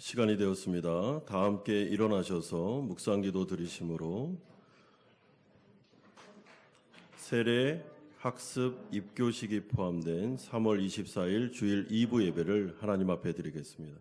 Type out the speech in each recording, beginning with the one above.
시간이 되었습니다. 다 함께 일어나셔서 묵상기도 드리심으로 세례, 학습, 입교식이 포함된 3월 24일 주일 2부 예배를 하나님 앞에 드리겠습니다.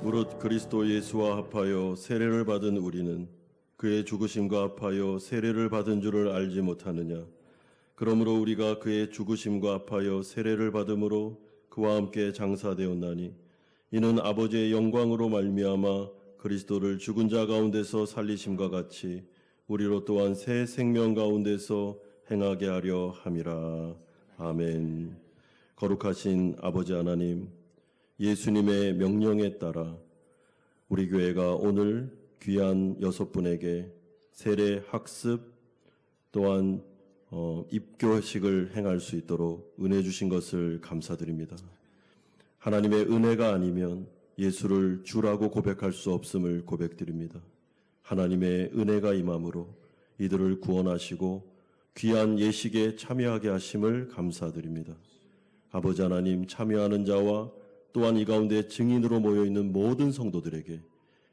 무릇 그리스도 예수와 합하여 세례를 받은 우리는 그의 죽으심과 합하여 세례를 받은 줄을 알지 못하느냐. 그러므로 우리가 그의 죽으심과 합하여 세례를 받음으로 그와 함께 장사되었나니 이는 아버지의 영광으로 말미암아 그리스도를 죽은 자 가운데서 살리심과 같이 우리로 또한 새 생명 가운데서 행하게 하려 함이라. 아멘. 거룩하신 아버지 하나님, 예수님의 명령에 따라 우리 교회가 오늘 귀한 6분에게 세례 학습 또한 입교식을 행할 수 있도록 은혜 주신 것을 감사드립니다. 하나님의 은혜가 아니면 예수를 주라고 고백할 수 없음을 고백드립니다. 하나님의 은혜가 임함으로 이들을 구원하시고 귀한 예식에 참여하게 하심을 감사드립니다. 아버지 하나님, 참여하는 자와 또한 이 가운데 증인으로 모여있는 모든 성도들에게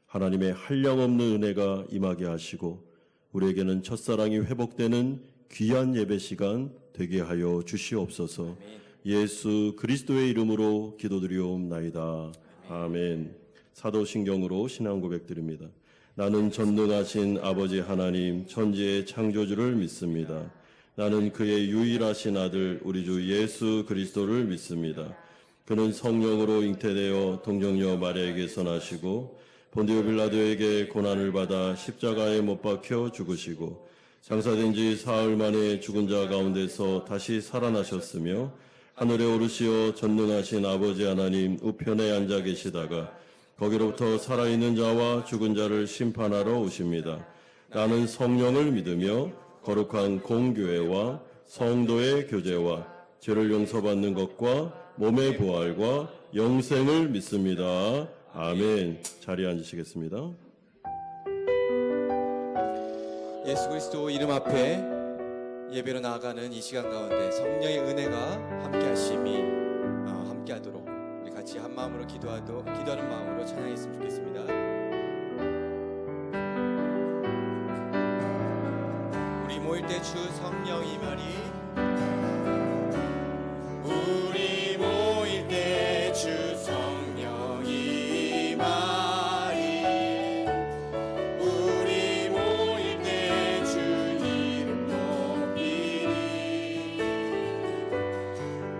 하나님의 한량없는 은혜가 임하게 하시고 우리에게는 첫사랑이 회복되는 귀한 예배 시간 되게 하여 주시옵소서. 예수 그리스도의 이름으로 기도드리옵나이다. 아멘. 사도신경으로 신앙 고백드립니다. 나는 전능하신 아버지 하나님 천지의 창조주를 믿습니다. 나는 그의 유일하신 아들 우리 주 예수 그리스도를 믿습니다. 그는 성령으로 잉태되어 동정녀 마리아에게서 나시고 본디오 빌라도에게 고난을 받아 십자가에 못 박혀 죽으시고 장사된 지 사흘 만에 죽은 자 가운데서 다시 살아나셨으며 하늘에 오르시어 전능하신 아버지 하나님 우편에 앉아 계시다가 거기로부터 살아있는 자와 죽은 자를 심판하러 오십니다. 나는 성령을 믿으며 거룩한 공교회와 성도의 교제와 죄를 용서받는 것과 몸의 부활과 영생을 믿습니다. 아멘. 자리에 앉으시겠습니다. 예수 그리스도 이름 앞에 예배로 나아가는 이 시간 가운데 성령의 은혜가 함께 하심이 함께 하도록 우리 같이 한 마음으로 기도하는 마음으로 찬양했으면 좋겠습니다. 우리 모일 때 주 성령이 말이 우리 모일 때 주 성령이 말이 우리 모일 때 주 이름 높이리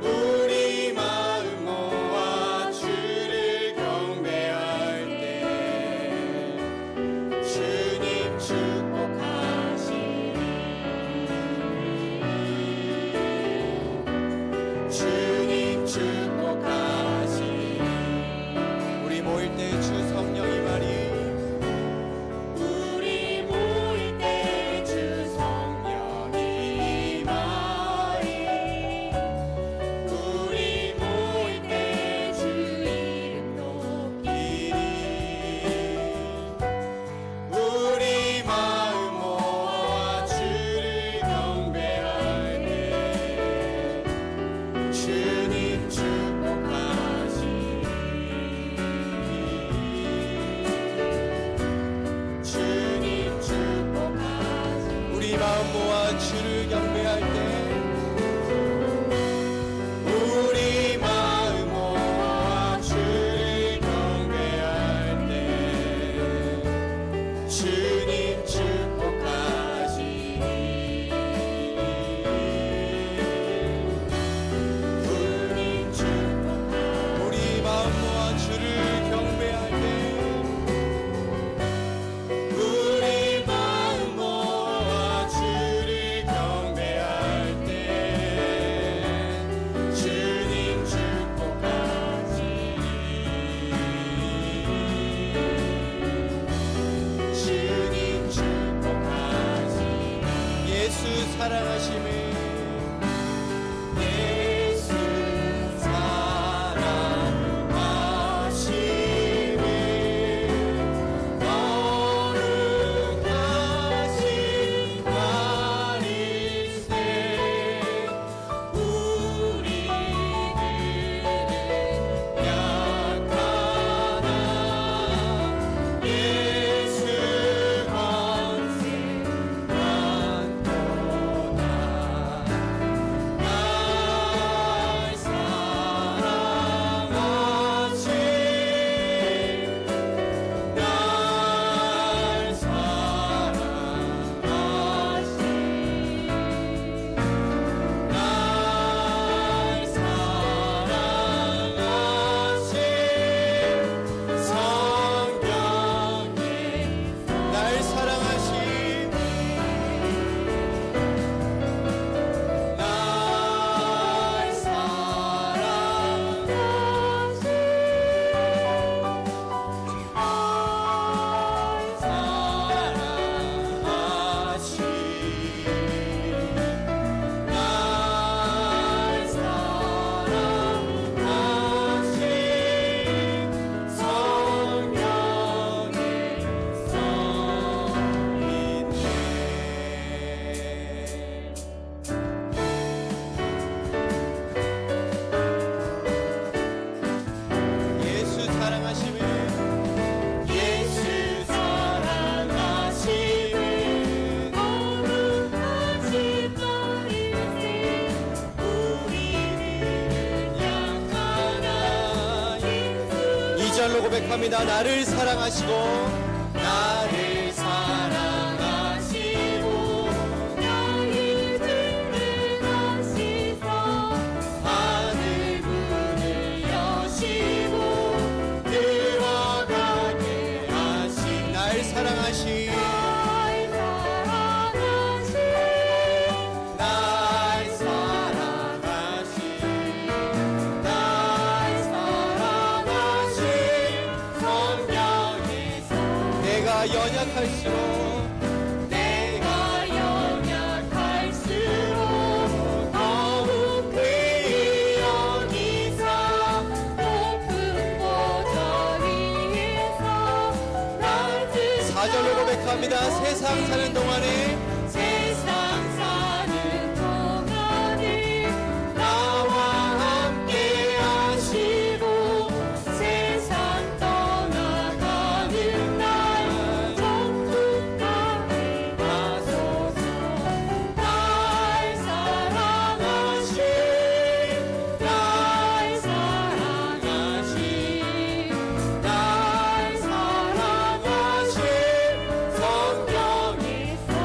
우리 마음 모아 주를 경배할 때 주님 축복하시리 주님 축복하시리 우리 모일 때 주 성령이 말이 우리 모일 때 주 성령이 말이 우리 모일 때 주 이름 높이리 우리 마음 모아 주를 경배할 때 주님 축복하시리 주님 축복하시리 우리 마음 모아 주를 경배할 때 우리 마음 모아 주를 경배할 때 주님 축복하시리 주님 축복하시리 우리 마음 모아 주를 경배할 때 우리 마음 모아 주를 경배할 4절로 고백합니다. 나를 사랑하시고 나를 사랑하시고 나의 죄를 아시사 하늘 문을 여시고 들어가게 하신 날 사랑하신 날 사랑하신 날 사랑하신 성령이서 내가 연약할수록 내가 연약할수록 더욱 그의 영이사 높은 보좌 위에서 날 4절로 고백합니다. 세상 사는 동안에 세상 사는 동안에 나와 함께 하시고 세상 떠나가는 날 천국까지 가소서 날 사랑하신 날 사랑하신 날 사랑하신 성령이 날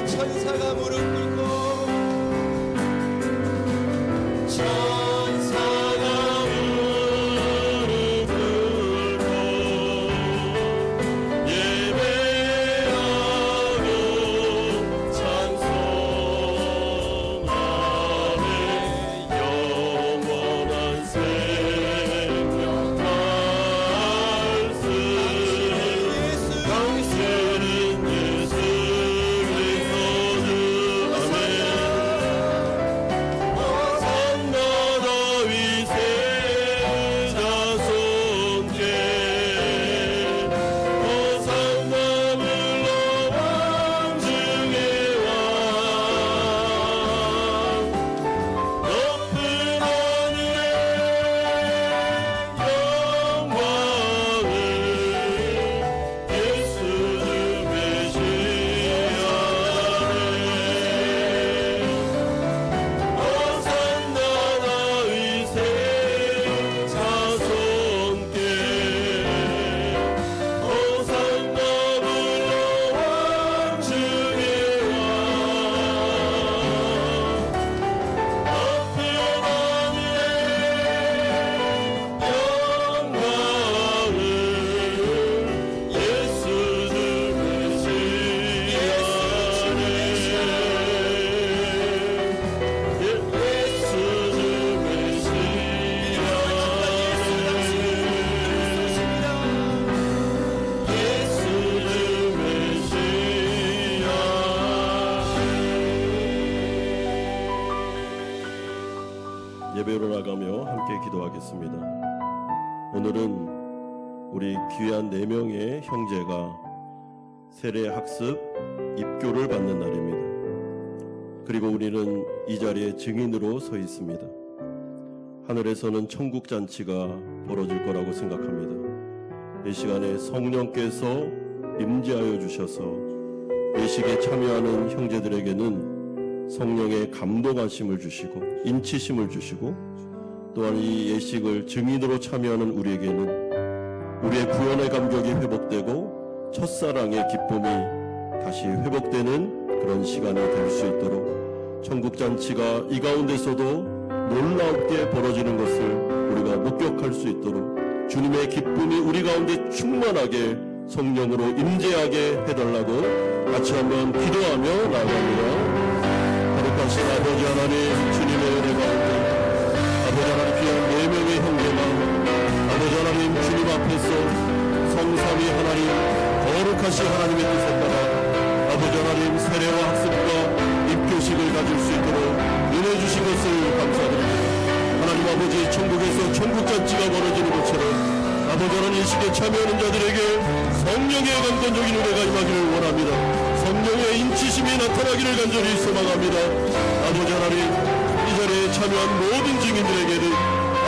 천사가 무릎 꿇고 천사가 무릎 꿇고 예배하고 찬송하네. 영원한 생명 말씀 당신은 예수 그리스도 주 아멘. 호산나 다윗의 자손께 호산나 물러왕 중의 왕 높은 하늘에 영광을 예수 주 메시아네. 호산나 다윗의 자손께 호산나 물러왕 중의 왕 높은 하늘에 영광을 예수 주 예배로 나가며 함께 기도하겠습니다. 오늘은 우리 귀한 4명의 형제가 세례 학습 입교를 받는 날입니다. 그리고 우리는 이 자리에 증인으로 서 있습니다. 하늘에서는 천국 잔치가 벌어질 거라고 생각합니다. 이 시간에 성령께서 임재하여 주셔서 예식에 참여하는 형제들에게는 성령의 감동하심을 주시고 인치심을 주시고, 또한 이 예식을 증인으로 참여하는 우리에게는 우리의 구원의 감격이 회복되고 첫사랑의 기쁨이 다시 회복되는 그런 시간이 될 수 있도록 천국잔치가 이 가운데서도 놀랍게 벌어지는 것을 우리가 목격할 수 있도록 주님의 기쁨이 우리 가운데 충만하게 성령으로 임재하게 해달라고 같이 한번 기도하며 나아갑니다. 거룩하신 아버지 하나님, 주님의 은혜 가운데 아버지 하나님 귀한 4명의 형제가 아버지 하나님 주님 앞에서 성삼위 하나님 거룩하신 하나님의 뜻에 따라 아버지 하나님 세례와 학습과 입교식을 가질 수 있도록 은혜 주신 것을 감사드립니다. 하나님 아버지, 천국에서 천국잔치가 벌어지는 것처럼 아버지 하나님 예식에 참여하는 자들에게 성령의 감동적인 은혜가 임하기를 원합니다. 성령의 인치심이 나타나기를 간절히 소망합니다. 아버지 하나님, 이 자리에 참여한 모든 증인들에게는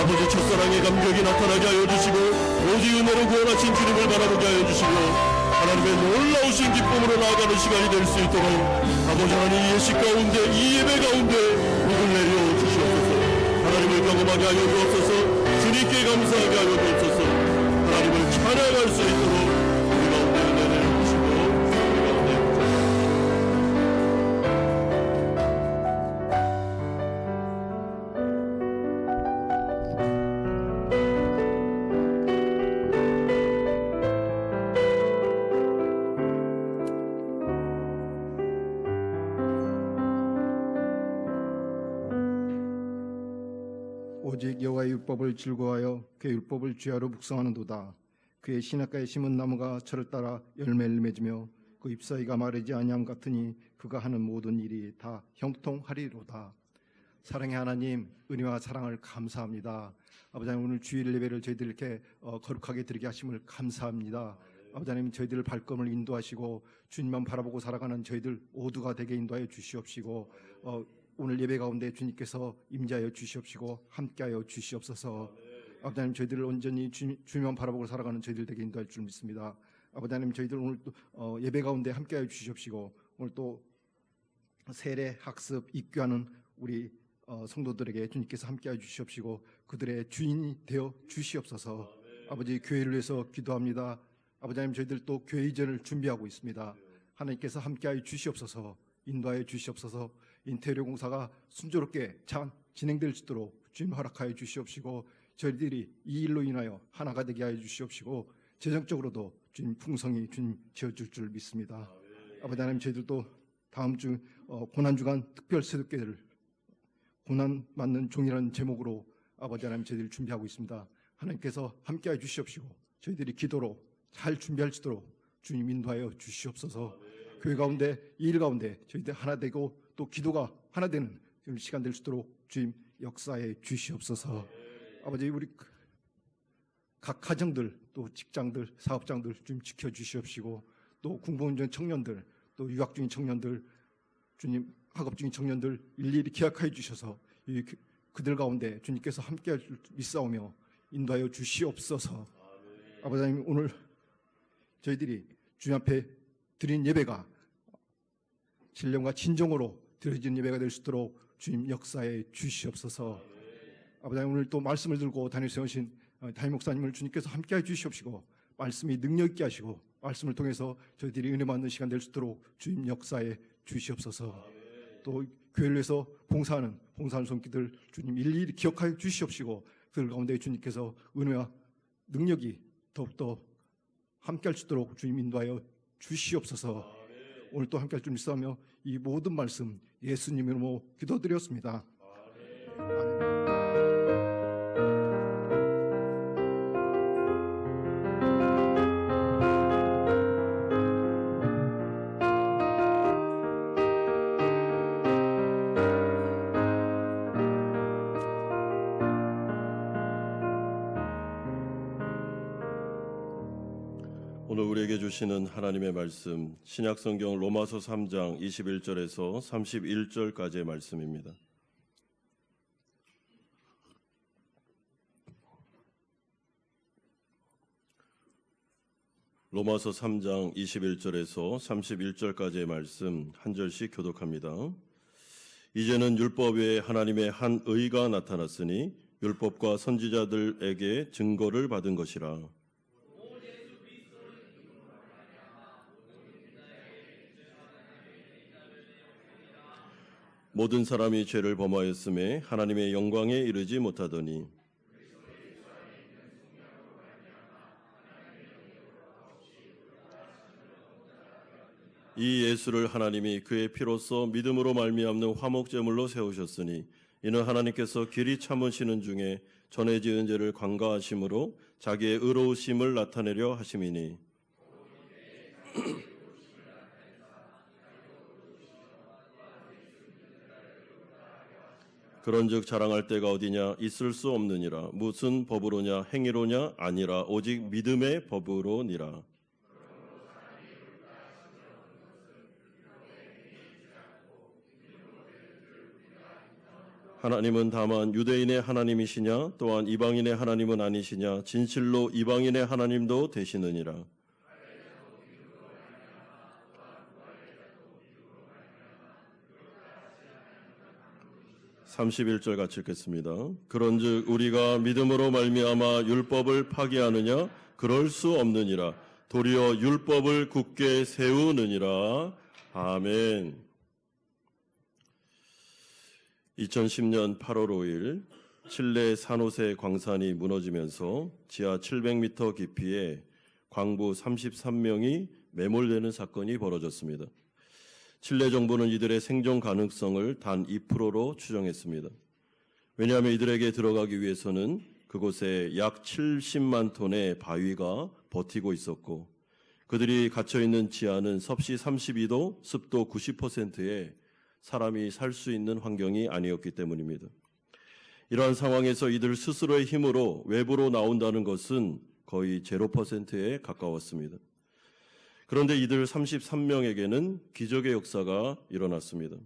아버지 첫사랑의 감격이 나타나게 하여 주시고 오직 은혜로 구원하신 주님을 바라보게 하여 주시고 하나님의 놀라우신 기쁨으로 나아가는 시간이 될 수 있도록 아버지 하나님 예식 가운데, 이 예배 가운데 복을 내려 주시옵소서. 하나님을 경험하게 하여 주옵소서. 주님께 감사하게 하여 주옵소서. 하나님을 찬양할 수 있도록 우리 가운데 은혜를 주시고 우리 가운데 오직 여호와의 율법을 즐거워하여 그의 율법을 주야로 묵상하는도다. 그의 시냇가에 심은 나무가 저를 따라 열매를 맺으며 그 잎사귀가 마르지 아니함 같으니 그가 하는 모든 일이 다 형통하리로다. 사랑의 하나님, 은혜와 사랑을 감사합니다. 아버지 하나님, 오늘 주일 예배를 저희들 이렇게 거룩하게 드리게 하심을 감사합니다. 아버지 하나님, 저희들 발걸음을 인도하시고 주님만 바라보고 살아가는 저희들 모두가 되게 인도하여 주시옵시고 오늘 예배 가운데 주님께서 임재하여 주시옵시고 함께하여 주시옵소서. 아버지 하나님, 저희들을 온전히 주님만 바라보고 살아가는 저희들 되게 인도할 줄 믿습니다. 아버지 하나님, 저희들 오늘 또 예배 가운데 함께하여 주시옵시고 오늘 또 세례, 학습, 입교하는 우리 성도들에게 주님께서 함께하여 주시옵시고 그들의 주인이 되어 주시옵소서. 아버지, 교회를 위해서 기도합니다. 아버지 하나님, 저희들 또 교회 이전을 준비하고 있습니다. 하나님께서 함께하여 주시옵소서. 인도하여 주시옵소서. 인테리어 공사가 순조롭게 잘 진행될 수 있도록 주님 허락하여 주시옵시고, 저희들이 이 일로 인하여 하나가 되게 하여 주시옵시고, 재정적으로도 주님 풍성히 주님 지어줄 줄 믿습니다. 아버지 하나님, 저희들도 다음 주 고난주간 특별 세독계를 고난 맞는 종이라는 제목으로 아버지 하나님 저희들이 준비하고 있습니다. 하나님께서 함께하여 주시옵시고, 저희들이 기도로 잘 준비할 수 있도록 주님 인도하여 주시옵소서. 교회 가운데, 이 일 가운데 저희들 하나 되고 또 기도가 하나 되는 시간 될 수 있도록 주님 역사해 주시옵소서. 아버지, 우리 각 가정들, 또 직장들, 사업장들 주님 지켜주시옵시고, 또 공부원 중 청년들, 또 유학 중인 청년들, 주님 학업 중인 청년들 일일이 기억하여 주셔서 그들 가운데 주님께서 함께할 줄 믿사오며 인도하여 주시옵소서. 아버지 하나님, 오늘 저희들이 주님 앞에 드린 예배가 신령과 진정으로 드려진 예배가 될 수 있도록 주님 역사해 주시옵소서. 아버지 하나님, 오늘 또 말씀을 들고 다닐 세우신 담임 목사님을 주님께서 함께해 주시옵시고, 말씀이 능력 있게 하시고, 말씀을 통해서 저희들이 은혜 받는 시간 될 수 있도록 주님 역사해 주시옵소서. 또 교회를 위해서 봉사하는 손길들 주님 일일이 기억하여 주시옵시고, 그들 가운데 주님께서 은혜와 능력이 더욱더 함께할 수 있도록 주님 인도하여 주시옵소서. 오늘 또 함께할 줄 믿사오며 이 모든 말씀 예수님 이름으로 기도드렸습니다. 아멘. 오늘 우리에게 주시는 하나님의 말씀, 신약성경 로마서 3장 21절에서 31절까지의 말씀입니다. 로마서 3장 21절에서 31절까지의 말씀 한 절씩 교독합니다. 이제는 율법 외에 하나님의 한 의가 나타났으니 율법과 선지자들에게 증거를 받은 것이라. 모든 사람이 죄를 범하였음에 하나님의 영광에 이르지 못하더니 이 예수를 하나님이 그의 피로써 믿음으로 말미암는 화목제물로 세우셨으니 이는 하나님께서 길이 참으시는 중에 전에 지은 죄를 관가하심으로 자기의 의로우심을 나타내려 하심이니 그런즉 자랑할 때가 어디냐? 있을 수 없느니라. 무슨 법으로냐? 행위로냐? 아니라 오직 믿음의 법으로니라. 하나님은 다만 유대인의 하나님이시냐? 또한 이방인의 하나님은 아니시냐? 진실로 이방인의 하나님도 되시느니라. 31절 같이 읽겠습니다. 그런즉 우리가 믿음으로 말미암아 율법을 파기하느냐? 그럴 수 없느니라. 도리어 율법을 굳게 세우느니라. 아멘. 2010년 8월 5일 칠레 산호세 광산이 무너지면서 지하 700m 깊이에 광부 33명이 매몰되는 사건이 벌어졌습니다. 칠레 정부는 이들의 생존 가능성을 단 2%로 추정했습니다. 왜냐하면 이들에게 들어가기 위해서는 그곳에 약 70만 톤의 바위가 버티고 있었고 그들이 갇혀있는 지하는 섭씨 32도, 습도 90%의 사람이 살 수 있는 환경이 아니었기 때문입니다. 이러한 상황에서 이들 스스로의 힘으로 외부로 나온다는 것은 거의 0%에 가까웠습니다. 그런데 이들 33명에게는 기적의 역사가 일어났습니다.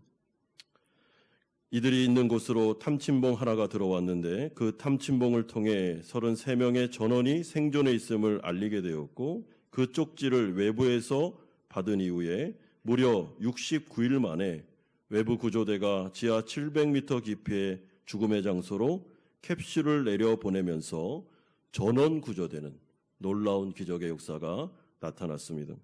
이들이 있는 곳으로 탐침봉 하나가 들어왔는데 그 탐침봉을 통해 33명의 전원이 생존해 있음을 알리게 되었고 그 쪽지를 외부에서 받은 이후에 무려 69일 만에 외부 구조대가 지하 700m 깊이의 죽음의 장소로 캡슐을 내려보내면서 전원 구조되는 놀라운 기적의 역사가 나타났습니다.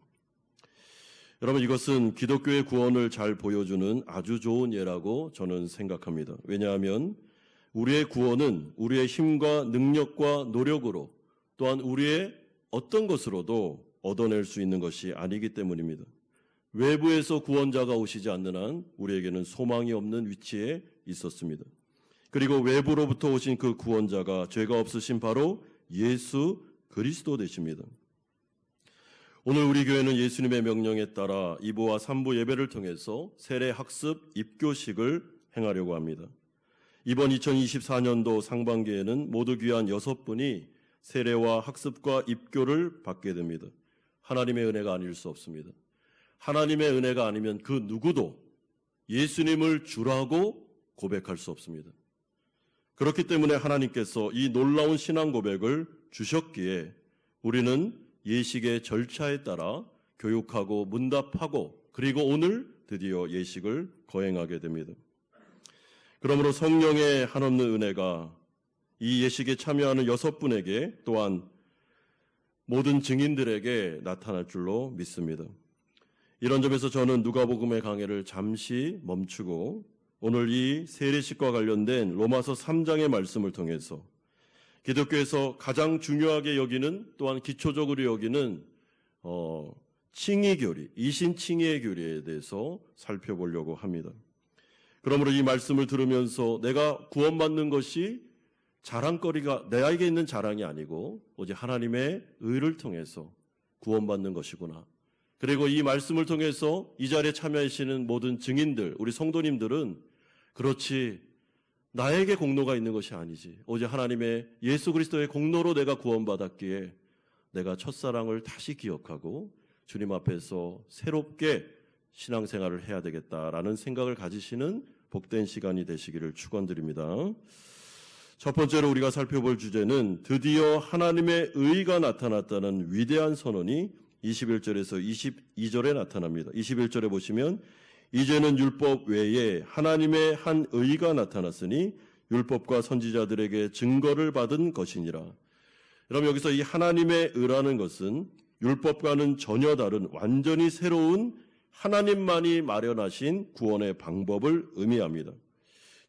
여러분, 이것은 기독교의 구원을 잘 보여주는 아주 좋은 예라고 저는 생각합니다. 왜냐하면 우리의 구원은 우리의 힘과 능력과 노력으로 또한 우리의 어떤 것으로도 얻어낼 수 있는 것이 아니기 때문입니다. 외부에서 구원자가 오시지 않는 한 우리에게는 소망이 없는 위치에 있었습니다. 그리고 외부로부터 오신 그 구원자가 죄가 없으신 바로 예수 그리스도 되십니다. 오늘 우리 교회는 예수님의 명령에 따라 2부와 3부 예배를 통해서 세례 학습 입교식을 행하려고 합니다. 이번 2024년도 상반기에는 모두 귀한 6분이 세례와 학습과 입교를 받게 됩니다. 하나님의 은혜가 아닐 수 없습니다. 하나님의 은혜가 아니면 그 누구도 예수님을 주라고 고백할 수 없습니다. 그렇기 때문에 하나님께서 이 놀라운 신앙 고백을 주셨기에 우리는 예식의 절차에 따라 교육하고 문답하고 그리고 오늘 드디어 예식을 거행하게 됩니다. 그러므로 성령의 한없는 은혜가 이 예식에 참여하는 6분에게 또한 모든 증인들에게 나타날 줄로 믿습니다. 이런 점에서 저는 누가복음의 강해를 잠시 멈추고 오늘 이 세례식과 관련된 로마서 3장의 말씀을 통해서 기독교에서 가장 중요하게 여기는 또한 기초적으로 여기는 칭의교리, 이신칭의의 교리에 대해서 살펴보려고 합니다. 그러므로 이 말씀을 들으면서 내가 구원받는 것이 자랑거리가 내게 있는 자랑이 아니고 오직 하나님의 의를 통해서 구원받는 것이구나. 그리고 이 말씀을 통해서 이 자리에 참여하시는 모든 증인들, 우리 성도님들은 그렇지 나에게 공로가 있는 것이 아니지. 오직 하나님의 예수 그리스도의 공로로 내가 구원받았기에 내가 첫사랑을 다시 기억하고 주님 앞에서 새롭게 신앙생활을 해야 되겠다라는 생각을 가지시는 복된 시간이 되시기를 축원드립니다. 첫 번째로 우리가 살펴볼 주제는 드디어 하나님의 의가 나타났다는 위대한 선언이 21절에서 22절에 나타납니다. 21절에 보시면 이제는 율법 외에 하나님의 한 의가 나타났으니 율법과 선지자들에게 증거를 받은 것이니라. 여러분, 여기서 이 하나님의 의라는 것은 율법과는 전혀 다른 완전히 새로운 하나님만이 마련하신 구원의 방법을 의미합니다.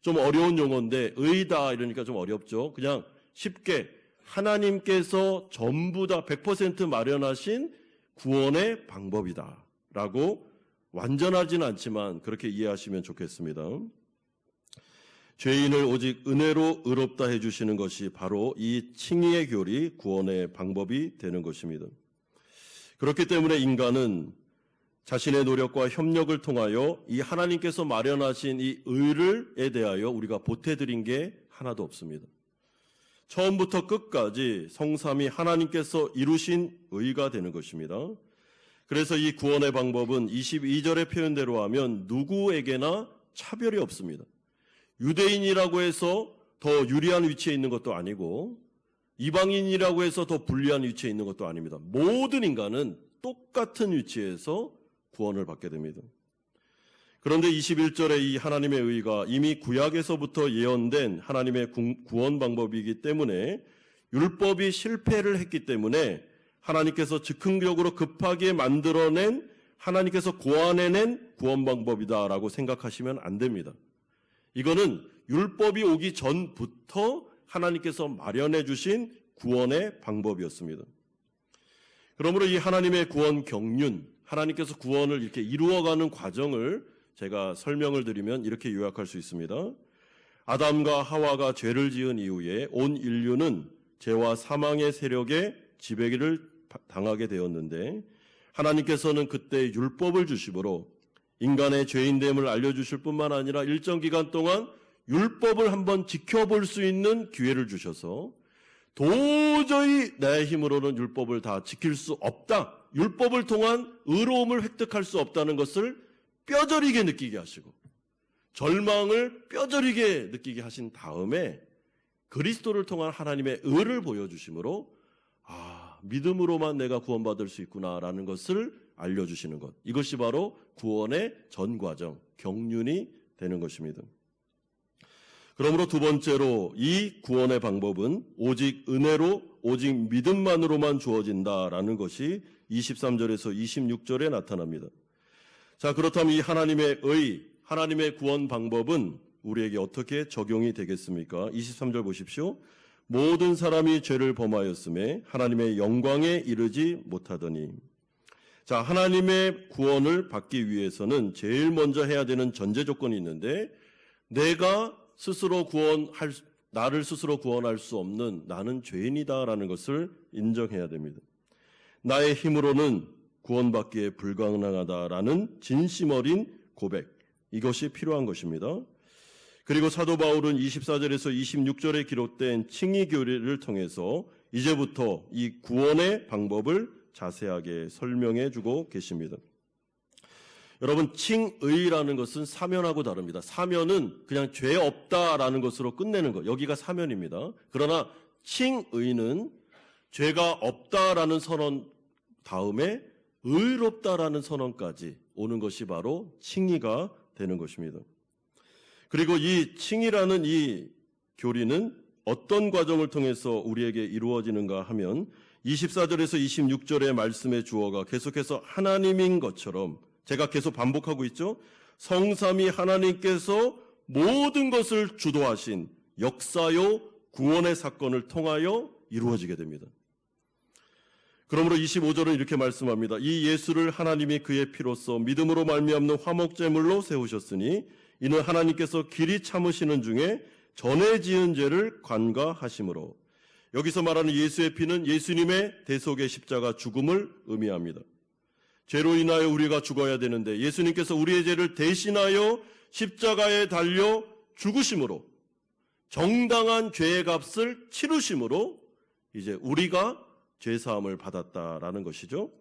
좀 어려운 용어인데 의다 이러니까 좀 어렵죠. 그냥 쉽게 하나님께서 전부 다 100% 마련하신 구원의 방법이다 라고 완전하진 않지만 그렇게 이해하시면 좋겠습니다. 죄인을 오직 은혜로 의롭다 해주시는 것이 바로 이 칭의의 교리, 구원의 방법이 되는 것입니다. 그렇기 때문에 인간은 자신의 노력과 협력을 통하여 이 하나님께서 마련하신 이 의를에 대하여 우리가 보태드린 게 하나도 없습니다. 처음부터 끝까지 성삼위 하나님께서 이루신 의가 되는 것입니다. 그래서 이 구원의 방법은 22절의 표현대로 하면 누구에게나 차별이 없습니다. 유대인이라고 해서 더 유리한 위치에 있는 것도 아니고 이방인이라고 해서 더 불리한 위치에 있는 것도 아닙니다. 모든 인간은 똑같은 위치에서 구원을 받게 됩니다. 그런데 21절의 이 하나님의 의가 이미 구약에서부터 예언된 하나님의 구원 방법이기 때문에 율법이 실패를 했기 때문에 하나님께서 즉흥적으로 급하게 만들어낸 하나님께서 고안해낸 구원 방법이다라고 생각하시면 안 됩니다. 이거는 율법이 오기 전부터 하나님께서 마련해 주신 구원의 방법이었습니다. 그러므로 이 하나님의 구원 경륜, 하나님께서 구원을 이렇게 이루어가는 과정을 제가 설명을 드리면 이렇게 요약할 수 있습니다. 아담과 하와가 죄를 지은 이후에 온 인류는 죄와 사망의 세력에 지배기를 당하게 되었는데 하나님께서는 그때 율법을 주심으로 인간의 죄인됨을 알려주실 뿐만 아니라 일정 기간 동안 율법을 한번 지켜볼 수 있는 기회를 주셔서 도저히 내 힘으로는 율법을 다 지킬 수 없다. 율법을 통한 의로움을 획득할 수 없다는 것을 뼈저리게 느끼게 하시고 절망을 뼈저리게 느끼게 하신 다음에 그리스도를 통한 하나님의 의를 보여주심으로 믿음으로만 내가 구원받을 수 있구나라는 것을 알려주시는 것. 이것이 바로 구원의 전 과정, 경륜이 되는 것입니다. 그러므로 두 번째로 이 구원의 방법은 오직 은혜로 오직 믿음만으로만 주어진다라는 것이 23절에서 26절에 나타납니다. 자, 그렇다면 이 하나님의 의, 하나님의 구원 방법은 우리에게 어떻게 적용이 되겠습니까? 23절 보십시오. 모든 사람이 죄를 범하였음에 하나님의 영광에 이르지 못하더니. 자, 하나님의 구원을 받기 위해서는 제일 먼저 해야 되는 전제 조건이 있는데, 나를 스스로 구원할 수 없는 나는 죄인이다라는 것을 인정해야 됩니다. 나의 힘으로는 구원받기에 불가능하다라는 진심 어린 고백, 이것이 필요한 것입니다. 그리고 사도 바울은 24절에서 26절에 기록된 칭의 교리를 통해서 이제부터 이 구원의 방법을 자세하게 설명해 주고 계십니다. 여러분, 칭의라는 것은 사면하고 다릅니다. 사면은 그냥 죄 없다라는 것으로 끝내는 것, 여기가 사면입니다. 그러나 칭의는 죄가 없다라는 선언 다음에 의롭다라는 선언까지 오는 것이 바로 칭의가 되는 것입니다. 그리고 이 칭의라는 이 교리는 어떤 과정을 통해서 우리에게 이루어지는가 하면 24절에서 26절의 말씀의 주어가 계속해서 하나님인 것처럼, 제가 계속 반복하고 있죠. 성삼위 하나님께서 모든 것을 주도하신 역사요 구원의 사건을 통하여 이루어지게 됩니다. 그러므로 25절은 이렇게 말씀합니다. 이 예수를 하나님이 그의 피로써 믿음으로 말미암는 화목제물로 세우셨으니 이는 하나님께서 길이 참으시는 중에 전에 지은 죄를 관가하심으로. 여기서 말하는 예수의 피는 예수님의 대속의 십자가 죽음을 의미합니다. 죄로 인하여 우리가 죽어야 되는데 예수님께서 우리의 죄를 대신하여 십자가에 달려 죽으심으로, 정당한 죄의 값을 치르심으로 이제 우리가 죄사함을 받았다라는 것이죠.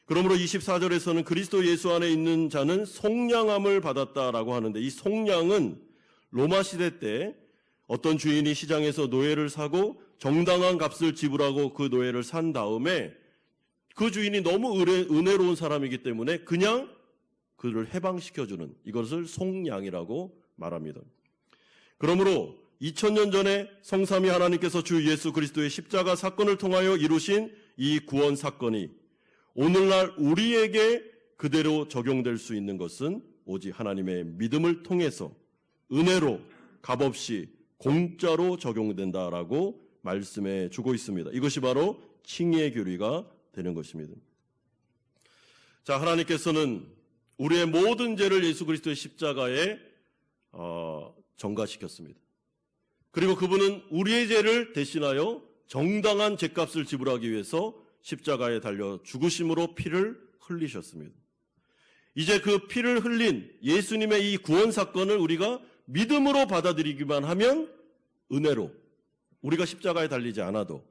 그러므로 24절에서는 그리스도 예수 안에 있는 자는 속량함을 받았다라고 하는데, 이 속량은 로마 시대 때 어떤 주인이 시장에서 노예를 사고 정당한 값을 지불하고 그 노예를 산 다음에 그 주인이 너무 은혜로운 사람이기 때문에 그냥 그를 해방시켜주는, 이것을 속량이라고 말합니다. 그러므로 2000년 전에 성삼위 하나님께서 주 예수 그리스도의 십자가 사건을 통하여 이루신 이 구원 사건이 오늘날 우리에게 그대로 적용될 수 있는 것은 오직 하나님의 믿음을 통해서 은혜로 값없이 공짜로 적용된다라고 말씀해 주고 있습니다. 이것이 바로 칭의의 교리가 되는 것입니다. 자, 하나님께서는 우리의 모든 죄를 예수 그리스도의 십자가에 전가시켰습니다. 그리고 그분은 우리의 죄를 대신하여 정당한 죄값을 지불하기 위해서 십자가에 달려 죽으심으로 피를 흘리셨습니다. 이제 그 피를 흘린 예수님의 이 구원 사건을 우리가 믿음으로 받아들이기만 하면 은혜로 우리가 십자가에 달리지 않아도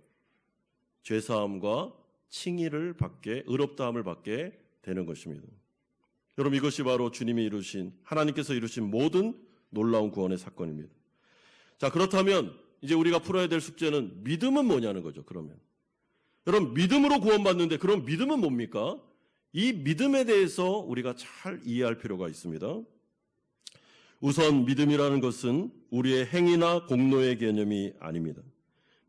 죄사함과 칭의를 받게, 의롭다함을 받게 되는 것입니다. 여러분, 이것이 바로 주님이 이루신, 하나님께서 이루신 모든 놀라운 구원의 사건입니다. 자, 그렇다면 이제 우리가 풀어야 될 숙제는 믿음은 뭐냐는 거죠. 그러면 여러분, 믿음으로 구원받는데 그럼 믿음은 뭡니까? 이 믿음에 대해서 우리가 잘 이해할 필요가 있습니다. 우선 믿음이라는 것은 우리의 행위나 공로의 개념이 아닙니다.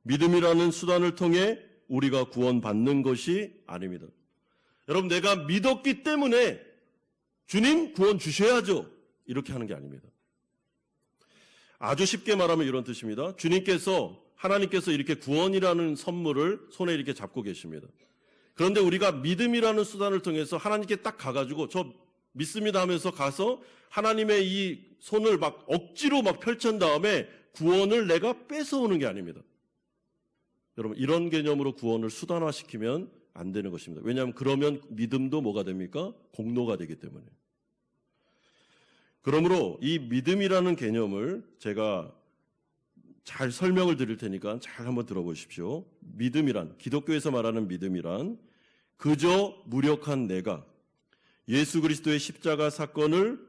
믿음이라는 수단을 통해 우리가 구원받는 것이 아닙니다. 여러분, 내가 믿었기 때문에 주님 구원 주셔야죠, 이렇게 하는 게 아닙니다. 아주 쉽게 말하면 이런 뜻입니다. 하나님께서 이렇게 구원이라는 선물을 손에 이렇게 잡고 계십니다. 그런데 우리가 믿음이라는 수단을 통해서 하나님께 딱 가가지고 저 믿습니다 하면서 가서 하나님의 이 손을 막 억지로 막 펼친 다음에 구원을 내가 뺏어오는 게 아닙니다. 여러분, 이런 개념으로 구원을 수단화시키면 안 되는 것입니다. 왜냐하면 그러면 믿음도 뭐가 됩니까? 공로가 되기 때문에. 그러므로 이 믿음이라는 개념을 제가 잘 설명을 드릴 테니까 잘 한번 들어보십시오. 믿음이란, 기독교에서 말하는 믿음이란 그저 무력한 내가 예수 그리스도의 십자가 사건을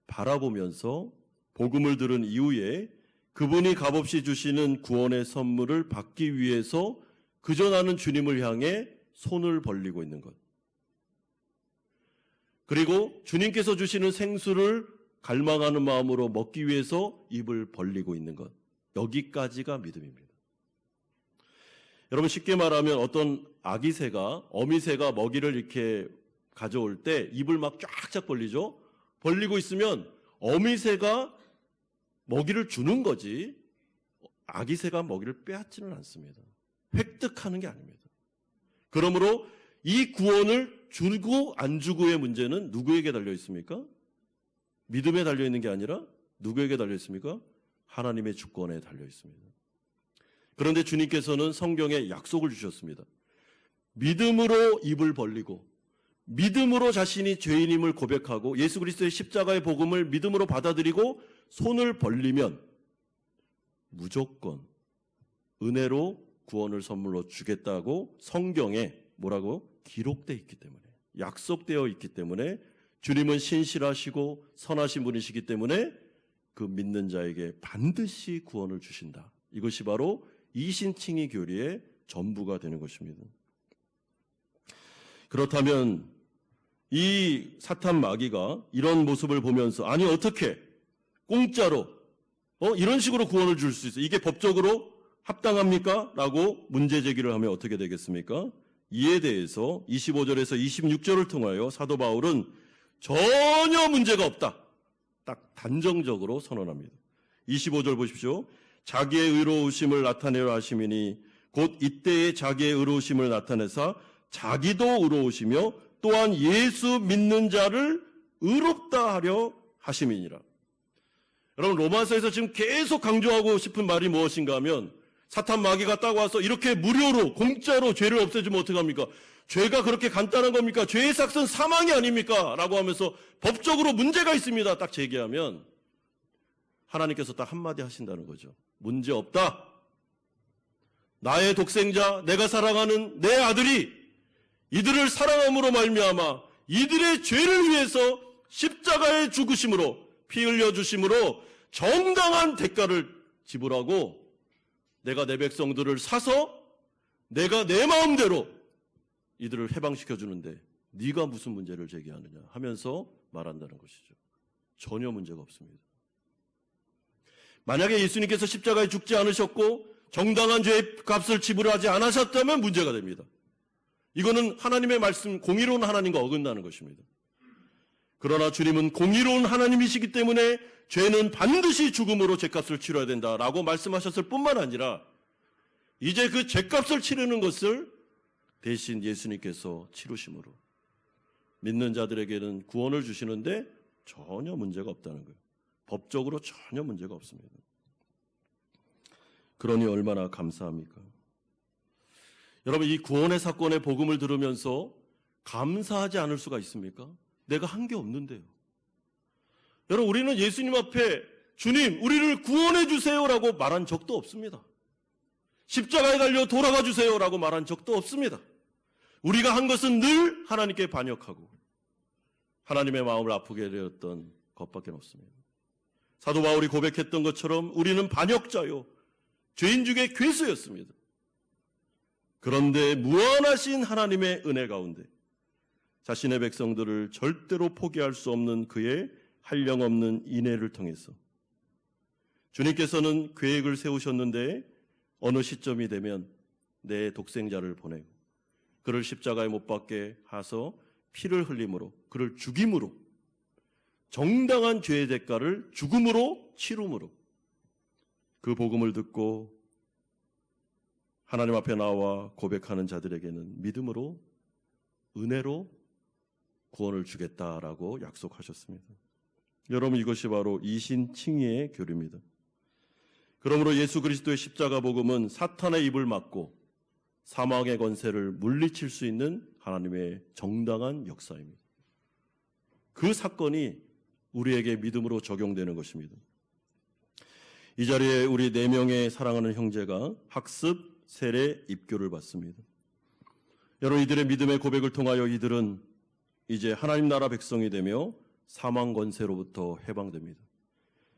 바라보면서 복음을 들은 이후에 그분이 값없이 주시는 구원의 선물을 받기 위해서 그저 나는 주님을 향해 손을 벌리고 있는 것. 그리고 주님께서 주시는 생수를 갈망하는 마음으로 먹기 위해서 입을 벌리고 있는 것. 여기까지가 믿음입니다. 여러분, 쉽게 말하면 어떤 아기새가, 어미새가 먹이를 이렇게 가져올 때 입을 막 쫙쫙 벌리죠. 벌리고 있으면 어미새가 먹이를 주는 거지 아기 새가 먹이를 빼앗지는 않습니다. 획득하는 게 아닙니다. 그러므로 이 구원을 주고 안 주고의 문제는 누구에게 달려 있습니까? 믿음에 달려 있는 게 아니라 누구에게 달려 있습니까? 하나님의 주권에 달려 있습니다. 그런데 주님께서는 성경에 약속을 주셨습니다. 믿음으로 입을 벌리고 믿음으로 자신이 죄인임을 고백하고 예수 그리스도의 십자가의 복음을 믿음으로 받아들이고 손을 벌리면 무조건 은혜로 구원을 선물로 주겠다고 성경에 뭐라고 기록되어 있기 때문에 약속되어 있기 때문에 주님은 신실하시고 선하신 분이시기 때문에 그 믿는 자에게 반드시 구원을 주신다. 이것이 바로 이신칭의 교리의 전부가 되는 것입니다. 그렇다면 이 사탄 마귀가 이런 모습을 보면서 아니 어떻게 공짜로 이런 식으로 구원을 줄 수 있어요? 이게 법적으로 합당합니까? 라고 문제 제기를 하면 어떻게 되겠습니까? 이에 대해서 25절에서 26절을 통하여 사도 바울은 전혀 문제가 없다. 딱 단정적으로 선언합니다. 25절 보십시오. 자기의 의로우심을 나타내려 하심이니 곧 이때에 자기의 의로우심을 나타내사 자기도 의로우시며 또한 예수 믿는 자를 의롭다 하려 하심이니라. 여러분 로마서에서 지금 계속 강조하고 싶은 말이 무엇인가 하면 사탄 마귀가 딱 와서 이렇게 무료로 공짜로 죄를 없애주면 어떡합니까? 죄가 그렇게 간단한 겁니까? 죄의 삭은 사망이 아닙니까? 라고 하면서 법적으로 문제가 있습니다. 딱 제기하면 하나님께서 딱 한마디 하신다는 거죠. 문제 없다. 나의 독생자, 내가 사랑하는 내 아들이 이들을 사랑함으로 말미암아 이들의 죄를 위해서 십자가에 죽으심으로 피 흘려주심으로 정당한 대가를 지불하고 내가 내 백성들을 사서 내가 내 마음대로 이들을 해방시켜 주는데 네가 무슨 문제를 제기하느냐 하면서 말한다는 것이죠. 전혀 문제가 없습니다. 만약에 예수님께서 십자가에 죽지 않으셨고 정당한 죄의 값을 지불하지 않으셨다면 문제가 됩니다. 이거는 하나님의 말씀, 공의로운 하나님과 어긋나는 것입니다. 그러나 주님은 공의로운 하나님이시기 때문에 죄는 반드시 죽음으로 죄값을 치러야 된다라고 말씀하셨을 뿐만 아니라 이제 그 죄값을 치르는 것을 대신 예수님께서 치르심으로 믿는 자들에게는 구원을 주시는데 전혀 문제가 없다는 거예요. 법적으로 전혀 문제가 없습니다. 그러니 얼마나 감사합니까? 여러분 이 구원의 사건의 복음을 들으면서 감사하지 않을 수가 있습니까? 내가 한 게 없는데요. 여러분 우리는 예수님 앞에 주님 우리를 구원해 주세요라고 말한 적도 없습니다. 십자가에 달려 돌아가 주세요라고 말한 적도 없습니다. 우리가 한 것은 늘 하나님께 반역하고 하나님의 마음을 아프게 되었던 것밖에 없습니다. 사도 바울이 고백했던 것처럼 우리는 반역자요 죄인 중에 괴수였습니다. 그런데 무한하신 하나님의 은혜 가운데 자신의 백성들을 절대로 포기할 수 없는 그의 한량없는 인애를 통해서 주님께서는 계획을 세우셨는데 어느 시점이 되면 내 독생자를 보내고 그를 십자가에 못 박게 하서 피를 흘림으로 그를 죽임으로 정당한 죄의 대가를 죽음으로 치rum으로 그 복음을 듣고 하나님 앞에 나와 고백하는 자들에게는 믿음으로 은혜로 구원을 주겠다라고 약속하셨습니다. 여러분 이것이 바로 이신칭의의 교리입니다. 그러므로 예수 그리스도의 십자가 복음은 사탄의 입을 막고 사망의 권세를 물리칠 수 있는 하나님의 정당한 역사입니다. 그 사건이 우리에게 믿음으로 적용되는 것입니다. 이 자리에 우리 4명의 사랑하는 형제가 학습, 세례, 입교를 받습니다. 여러분 이들의 믿음의 고백을 통하여 이들은 이제 하나님 나라 백성이 되며 사망 권세로부터 해방됩니다.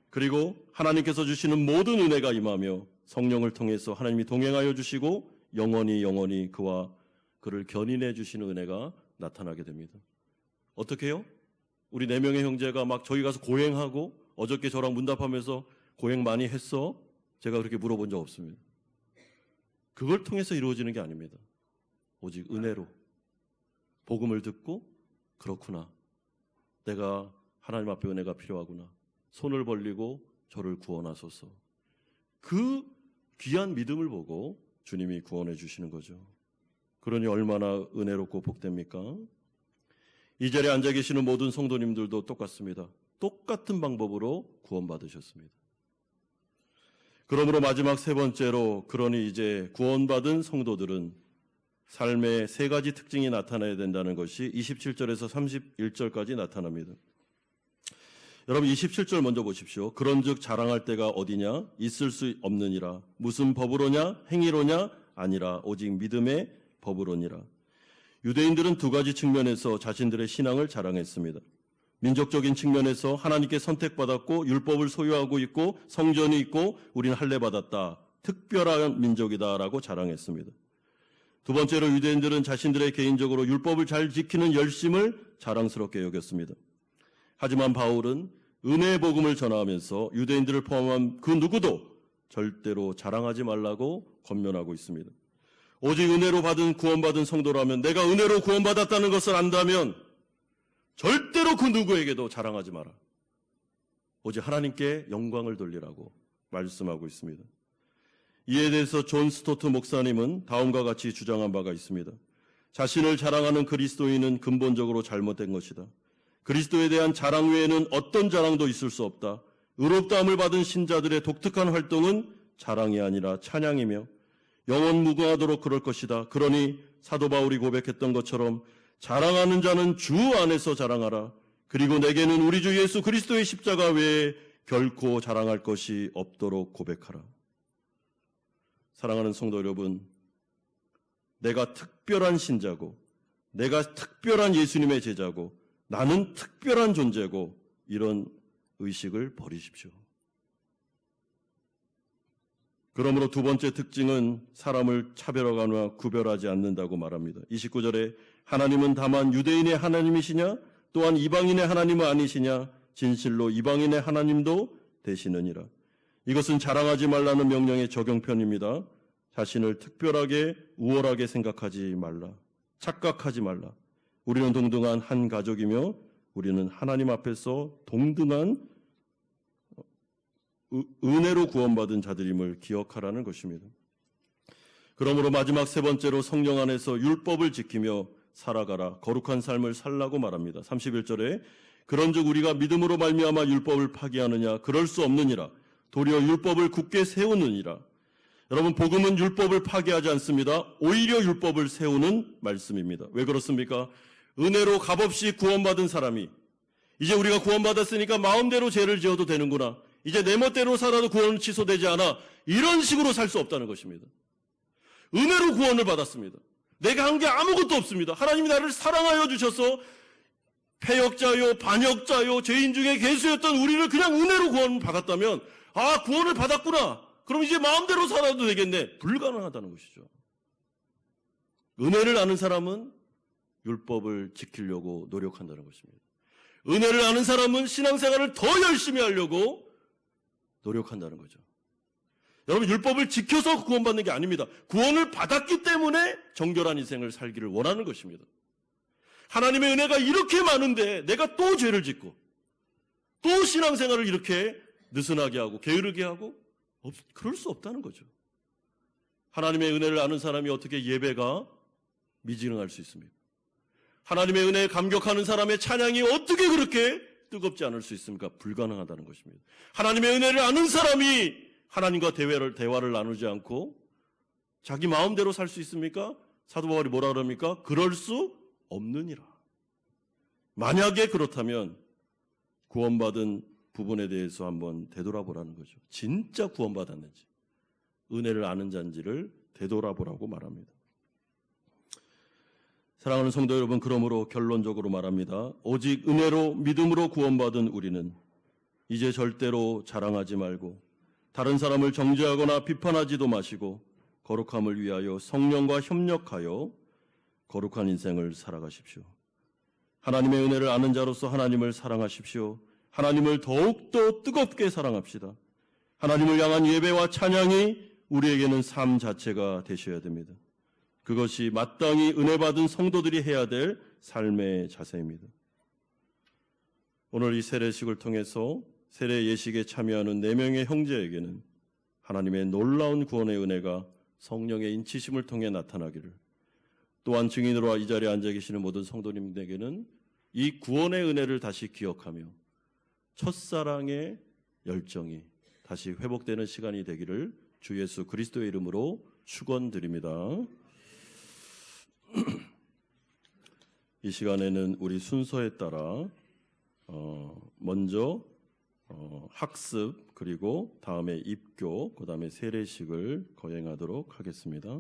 그리고 하나님께서 주시는 모든 은혜가 임하며 성령을 통해서 하나님이 동행하여 주시고 영원히 그와 그를 견인해 주시는 은혜가 나타나게 됩니다. 어떻게 해요? 우리 4명의 형제가 막 저기 가서 고행하고 어저께 저랑 문답하면서 고행 많이 했어? 제가 그렇게 물어본 적 없습니다. 그걸 통해서 이루어지는 게 아닙니다. 오직 은혜로 복음을 듣고 그렇구나. 내가 하나님 앞에 은혜가 필요하구나. 손을 벌리고 저를 구원하소서. 그 귀한 믿음을 보고 주님이 구원해 주시는 거죠. 그러니 얼마나 은혜롭고 복됩니까? 이 자리에 앉아 계시는 모든 성도님들도 똑같습니다. 똑같은 방법으로 구원받으셨습니다. 그러므로 마지막 세 번째로, 그러니 이제 구원받은 성도들은 삶의 세 가지 특징이 나타나야 된다는 것이 27절에서 31절까지 나타납니다. 여러분 27절 먼저 보십시오. 그런즉 자랑할 때가 어디냐? 있을 수 없느니라. 무슨 법으로냐? 행위로냐? 아니라 오직 믿음의 법으로니라. 유대인들은 두 가지 측면에서 자신들의 신앙을 자랑했습니다. 민족적인 측면에서 하나님께 선택받았고 율법을 소유하고 있고 성전이 있고 우리는 할례받았다. 특별한 민족이다라고 자랑했습니다. 두 번째로 유대인들은 자신들의 개인적으로 율법을 잘 지키는 열심을 자랑스럽게 여겼습니다. 하지만 바울은 은혜의 복음을 전하면서 유대인들을 포함한 그 누구도 절대로 자랑하지 말라고 권면하고 있습니다. 오직 은혜로 받은 구원받은 성도라면, 내가 은혜로 구원받았다는 것을 안다면 절대로 그 누구에게도 자랑하지 마라. 오직 하나님께 영광을 돌리라고 말씀하고 있습니다. 이에 대해서 존 스토트 목사님은 다음과 같이 주장한 바가 있습니다. 자신을 자랑하는 그리스도인은 근본적으로 잘못된 것이다. 그리스도에 대한 자랑 외에는 어떤 자랑도 있을 수 없다. 의롭다함을 받은 신자들의 독특한 활동은 자랑이 아니라 찬양이며 영원 무궁하도록 그럴 것이다. 그러니 사도 바울이 고백했던 것처럼 자랑하는 자는 주 안에서 자랑하라. 그리고 내게는 우리 주 예수 그리스도의 십자가 외에 결코 자랑할 것이 없도록 고백하라. 사랑하는 성도 여러분, 내가 특별한 신자고 내가 특별한 예수님의 제자고 나는 특별한 존재고, 이런 의식을 버리십시오. 그러므로 두 번째 특징은 사람을 차별하거나 구별하지 않는다고 말합니다. 29절에 하나님은 다만 유대인의 하나님이시냐 또한 이방인의 하나님은 아니시냐, 진실로 이방인의 하나님도 되시느니라. 이것은 자랑하지 말라는 명령의 적용편입니다. 자신을 특별하게 우월하게 생각하지 말라. 착각하지 말라. 우리는 동등한 한 가족이며 우리는 하나님 앞에서 동등한 은혜로 구원받은 자들임을 기억하라는 것입니다. 그러므로 마지막 세 번째로 성령 안에서 율법을 지키며 살아가라. 거룩한 삶을 살라고 말합니다. 31절에 그런즉 우리가 믿음으로 말미암아 율법을 파기하느냐? 그럴 수 없느니라. 도리어 율법을 굳게 세우느니라. 여러분, 복음은 율법을 파기하지 않습니다. 오히려 율법을 세우는 말씀입니다. 왜 그렇습니까? 은혜로 값없이 구원받은 사람이 이제 우리가 구원받았으니까 마음대로 죄를 지어도 되는구나, 이제 내 멋대로 살아도 구원은 취소되지 않아, 이런 식으로 살 수 없다는 것입니다. 은혜로 구원을 받았습니다. 내가 한 게 아무것도 없습니다. 하나님이 나를 사랑하여 주셔서 패역자요 반역자요 죄인 중에 괴수였던 우리를 그냥 은혜로 구원을 받았다면, 아, 구원을 받았구나, 그럼 이제 마음대로 살아도 되겠네. 불가능하다는 것이죠. 은혜를 아는 사람은 율법을 지키려고 노력한다는 것입니다. 은혜를 아는 사람은 신앙생활을 더 열심히 하려고 노력한다는 거죠. 여러분, 율법을 지켜서 구원받는 게 아닙니다. 구원을 받았기 때문에 정결한 인생을 살기를 원하는 것입니다. 하나님의 은혜가 이렇게 많은데 내가 또 죄를 짓고 또 신앙생활을 이렇게 느슨하게 하고 게으르게 하고, 그럴 수 없다는 거죠. 하나님의 은혜를 아는 사람이 어떻게 예배가 미지능할 수 있습니까? 하나님의 은혜에 감격하는 사람의 찬양이 어떻게 그렇게 뜨겁지 않을 수 있습니까? 불가능하다는 것입니다. 하나님의 은혜를 아는 사람이 하나님과 대화를 나누지 않고 자기 마음대로 살 수 있습니까? 사도 바울이 뭐라 그럽니까? 그럴 수 없느니라. 만약에 그렇다면 구원받은 부분에 대해서 한번 되돌아보라는 거죠. 진짜 구원받았는지, 은혜를 아는 자인지를 되돌아보라고 말합니다. 사랑하는 성도 여러분, 그러므로 결론적으로 말합니다. 오직 은혜로 믿음으로 구원받은 우리는 이제 절대로 자랑하지 말고 다른 사람을 정죄하거나 비판하지도 마시고 거룩함을 위하여 성령과 협력하여 거룩한 인생을 살아가십시오. 하나님의 은혜를 아는 자로서 하나님을 사랑하십시오. 하나님을 더욱더 뜨겁게 사랑합시다. 하나님을 향한 예배와 찬양이 우리에게는 삶 자체가 되셔야 됩니다. 그것이 마땅히 은혜 받은 성도들이 해야 될 삶의 자세입니다. 오늘 이 세례식을 통해서 세례 예식에 참여하는 4명의 형제에게는 하나님의 놀라운 구원의 은혜가 성령의 인치심을 통해 나타나기를, 또한 증인으로 이 자리에 앉아 계시는 모든 성도님들에게는 이 구원의 은혜를 다시 기억하며 첫사랑의 열정이 다시 회복되는 시간이 되기를 주 예수 그리스도의 이름으로 축원드립니다. 이 시간에는 우리 순서에 따라 먼저 학습, 그리고 다음에 입교, 그 다음에 세례식을 거행하도록 하겠습니다.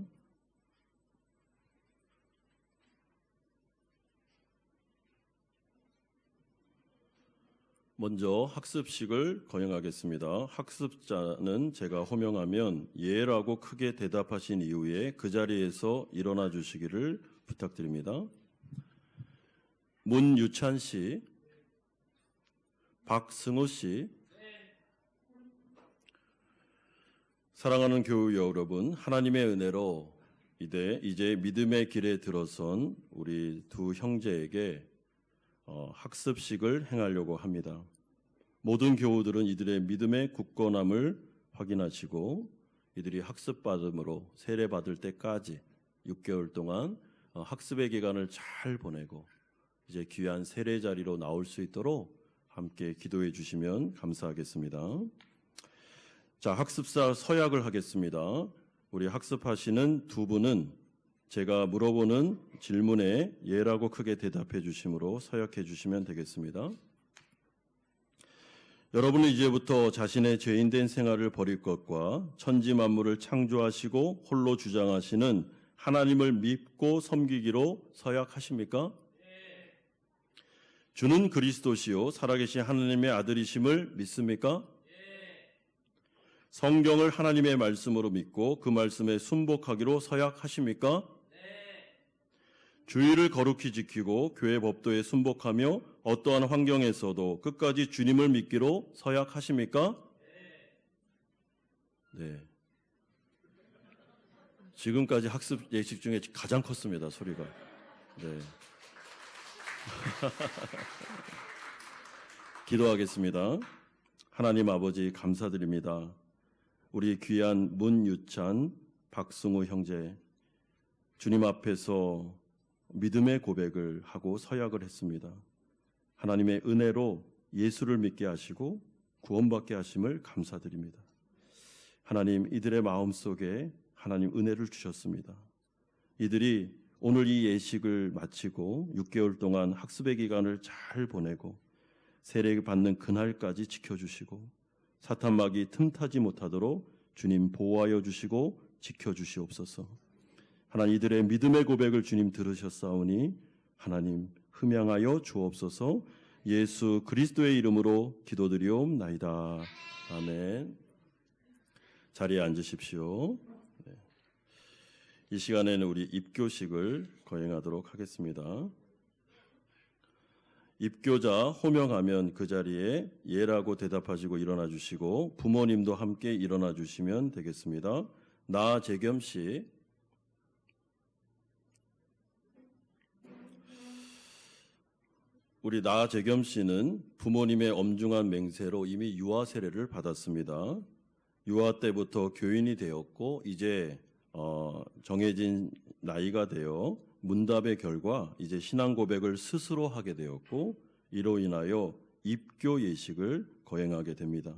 먼저 학습식을 거행하겠습니다. 학습자는 제가 호명하면 예라고 크게 대답하신 이후에 그 자리에서 일어나 주시기를 부탁드립니다. 문유찬 씨, 박승우 씨, 사랑하는 교우 여러분, 하나님의 은혜로 이제 믿음의 길에 들어선 우리 두 형제에게 학습식을 행하려고 합니다. 모든 교우들은 이들의 믿음의 굳건함을 확인하시고 이들이 학습받음으로 세례받을 때까지 6개월 동안 학습의 기간을 잘 보내고 이제 귀한 세례 자리로 나올 수 있도록 함께 기도해 주시면 감사하겠습니다. 자, 학습사 서약을 하겠습니다. 우리 학습하시는 두 분은 제가 물어보는 질문에 예라고 크게 대답해 주심으로 서약해 주시면 되겠습니다. 여러분은 이제부터 자신의 죄인된 생활을 버릴 것과 천지 만물을 창조하시고 홀로 주장하시는 하나님을 믿고 섬기기로 서약하십니까? 주는 그리스도시요 살아계신 하나님의 아들이심을 믿습니까? 성경을 하나님의 말씀으로 믿고 그 말씀에 순복하기로 서약하십니까? 주의를 거룩히 지키고 교회 법도에 순복하며 어떠한 환경에서도 끝까지 주님을 믿기로 서약하십니까? 네. 지금까지 학습 예식 중에 가장 컸습니다, 소리가. 네. 기도하겠습니다. 하나님 아버지 감사드립니다. 우리 귀한 문유찬, 박승우 형제, 주님 앞에서 믿음의 고백을 하고 서약을 했습니다. 하나님의 은혜로 예수를 믿게 하시고 구원받게 하심을 감사드립니다. 하나님, 이들의 마음속에 하나님 은혜를 주셨습니다. 이들이 오늘 이 예식을 마치고 6개월 동안 학습의 기간을 잘 보내고 세례 받는 그날까지 지켜주시고 사탄막이 틈타지 못하도록 주님 보호하여 주시고 지켜주시옵소서. 하나님, 이들의 믿음의 고백을 주님 들으셨사오니 하나님 흠양하여 주옵소서. 예수 그리스도의 이름으로 기도드리옵나이다. 아멘. 자리에 앉으십시오. 네. 이 시간에는 우리 입교식을 거행하도록 하겠습니다. 입교자 호명하면 그 자리에 예라고 대답하시고 일어나 주시고 부모님도 함께 일어나 주시면 되겠습니다. 나재겸 씨, 우리 나재겸 씨는 부모님의 엄중한 맹세로 이미 유아 세례를 받았습니다. 유아 때부터 교인이 되었고 이제 정해진 나이가 되어 문답의 결과 이제 신앙 고백을 스스로 하게 되었고 이로 인하여 입교 예식을 거행하게 됩니다.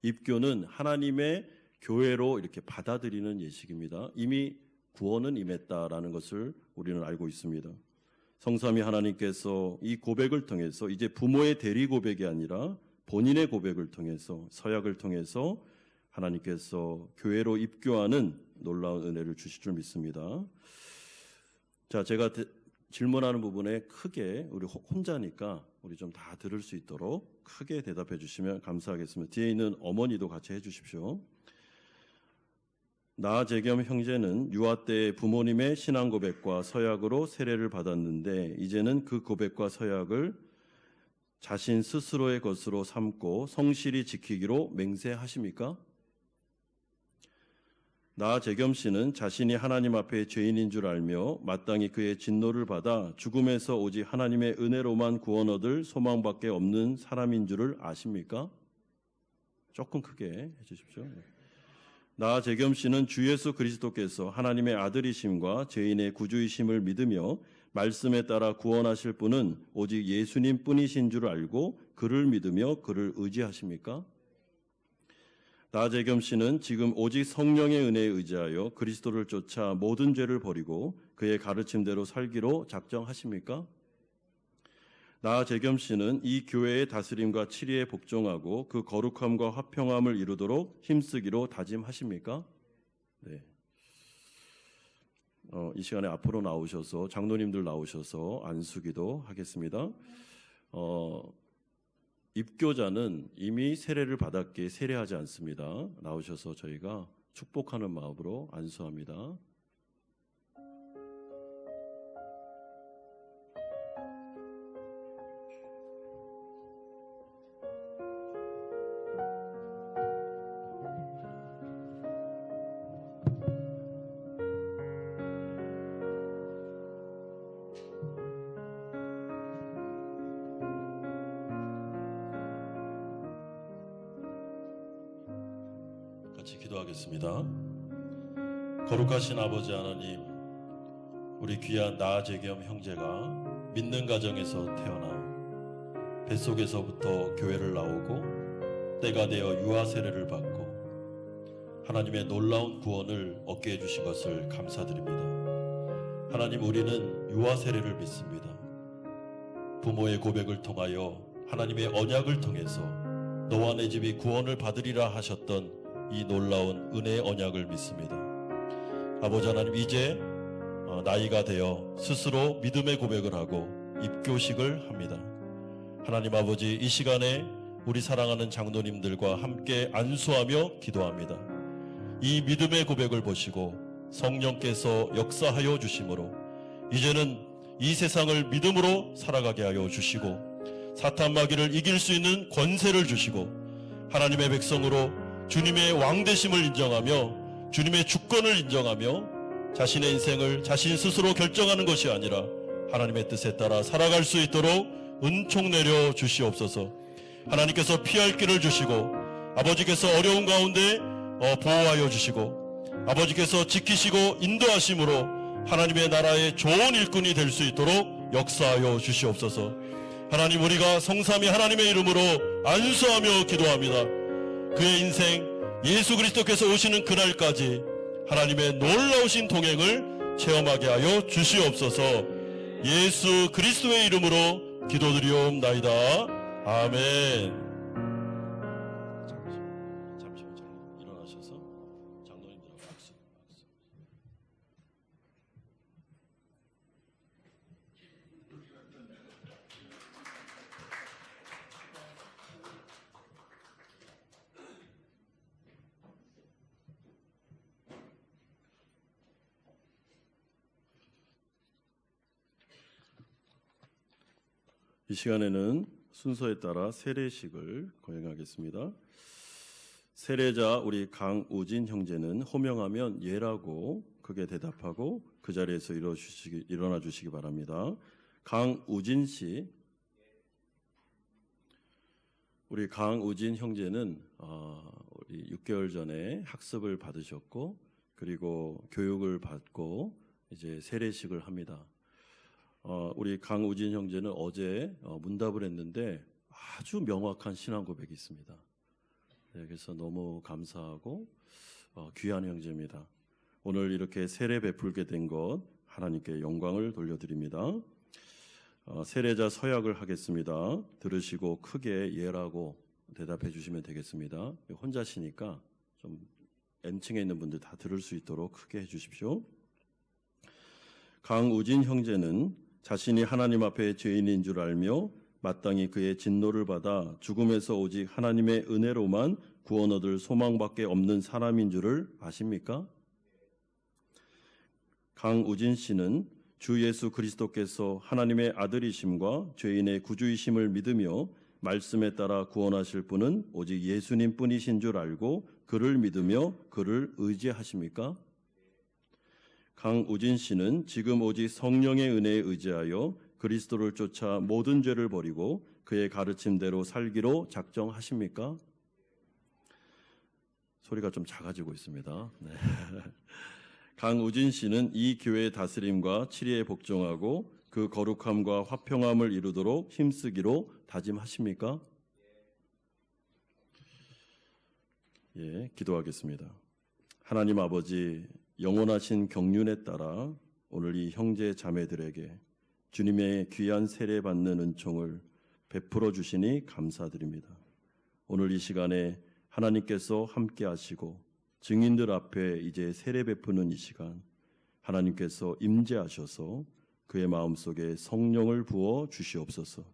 입교는 하나님의 교회로 이렇게 받아들이는 예식입니다. 이미 구원은 임했다라는 것을 우리는 알고 있습니다. 성삼위 하나님께서 이 고백을 통해서 이제 부모의 대리 고백이 아니라 본인의 고백을 통해서 서약을 통해서 하나님께서 교회로 입교하는 놀라운 은혜를 주실 줄 믿습니다. 자, 제가 질문하는 부분에 크게 우리 혼자니까 우리 좀 다 들을 수 있도록 크게 대답해 주시면 감사하겠습니다. 뒤에 있는 어머니도 같이 해 주십시오. 나재겸 형제는 유아 때 부모님의 신앙 고백과 서약으로 세례를 받았는데 이제는 그 고백과 서약을 자신 스스로의 것으로 삼고 성실히 지키기로 맹세하십니까? 나재겸 씨는 자신이 하나님 앞에 죄인인 줄 알며 마땅히 그의 진노를 받아 죽음에서 오직 하나님의 은혜로만 구원 얻을 소망밖에 없는 사람인 줄을 아십니까? 조금 크게 해주십시오. 나재겸 씨는 주 예수 그리스도께서 하나님의 아들이심과 죄인의 구주이심을 믿으며 말씀에 따라 구원하실 분은 오직 예수님 뿐이신 줄 알고 그를 믿으며 그를 의지하십니까? 나재겸 씨는 지금 오직 성령의 은혜에 의지하여 그리스도를 쫓아 모든 죄를 버리고 그의 가르침대로 살기로 작정하십니까? 나재겸 씨는 이 교회의 다스림과 치리에 복종하고 그 거룩함과 화평함을 이루도록 힘쓰기로 다짐하십니까? 네. 이 시간에 앞으로 나오셔서 장로님들 나오셔서 안수기도 하겠습니다. 입교자는 이미 세례를 받았기에 세례하지 않습니다. 나오셔서 저희가 축복하는 마음으로 안수합니다. 같이 기도하겠습니다. 거룩하신 아버지 하나님, 우리 귀한 나재겸 형제가 믿는 가정에서 태어나 뱃속에서부터 교회를 나오고 때가 되어 유아 세례를 받고 하나님의 놀라운 구원을 얻게 해주신 것을 감사드립니다. 하나님, 우리는 유아 세례를 믿습니다. 부모의 고백을 통하여 하나님의 언약을 통해서 너와 내 집이 구원을 받으리라 하셨던 이 놀라운 은혜의 언약을 믿습니다. 아버지 하나님, 이제 나이가 되어 스스로 믿음의 고백을 하고 입교식을 합니다. 하나님 아버지, 이 시간에 우리 사랑하는 장로님들과 함께 안수하며 기도합니다. 이 믿음의 고백을 보시고 성령께서 역사하여 주심으로 이제는 이 세상을 믿음으로 살아가게 하여 주시고 사탄 마귀를 이길 수 있는 권세를 주시고 하나님의 백성으로 주님의 왕되심을 인정하며 주님의 주권을 인정하며 자신의 인생을 자신 스스로 결정하는 것이 아니라 하나님의 뜻에 따라 살아갈 수 있도록 은총 내려 주시옵소서. 하나님께서 피할 길을 주시고 아버지께서 어려운 가운데 보호하여 주시고 아버지께서 지키시고 인도하심으로 하나님의 나라의 좋은 일꾼이 될 수 있도록 역사하여 주시옵소서. 하나님, 우리가 성삼위 하나님의 이름으로 안수하며 기도합니다. 그의 인생 예수 그리스도께서 오시는 그날까지 하나님의 놀라우신 동행을 체험하게 하여 주시옵소서. 예수 그리스도의 이름으로 기도드리옵나이다. 아멘. 잠시만 일어나셔서 장로님들하고 박수. 이 시간에는 순서에 따라 세례식을 거행하겠습니다. 세례자 우리 강우진 형제는 호명하면 예라고 크게 대답하고 그 자리에서 일어나 주시기 바랍니다. 강우진 씨, 우리 강우진 형제는 우리 6개월 전에 학습을 받으셨고 그리고 교육을 받고 이제 세례식을 합니다. 우리 강우진 형제는 어제 문답을 했는데 아주 명확한 신앙 고백이 있습니다. 네, 그래서 너무 감사하고 귀한 형제입니다. 오늘 이렇게 세례 베풀게 된 것 하나님께 영광을 돌려드립니다. 세례자 서약을 하겠습니다. 들으시고 크게 예라고 대답해 주시면 되겠습니다. 혼자시니까 좀 M층에 있는 분들 다 들을 수 있도록 크게 해주십시오. 강우진 형제는 자신이 하나님 앞에 죄인인 줄 알며 마땅히 그의 진노를 받아 죽음에서 오직 하나님의 은혜로만 구원 얻을 소망밖에 없는 사람인 줄을 아십니까? 강우진 씨는 주 예수 그리스도께서 하나님의 아들이심과 죄인의 구주이심을 믿으며 말씀에 따라 구원하실 분은 오직 예수님 뿐이신 줄 알고 그를 믿으며 그를 의지하십니까? 강우진 씨는 지금 오직 성령의 은혜에 의지하여 그리스도를 쫓아 모든 죄를 버리고 그의 가르침대로 살기로 작정하십니까? 소리가 좀 작아지고 있습니다. 네. 강우진 씨는 이 교회의 다스림과 치리에 복종하고 그 거룩함과 화평함을 이루도록 힘쓰기로 다짐하십니까? 예, 기도하겠습니다. 하나님 아버지, 영원하신 경륜에 따라 오늘 이 형제 자매들에게 주님의 귀한 세례 받는 은총을 베풀어 주시니 감사드립니다. 오늘 이 시간에 하나님께서 함께 하시고 증인들 앞에 이제 세례 베푸는 이 시간 하나님께서 임재하셔서 그의 마음속에 성령을 부어 주시옵소서.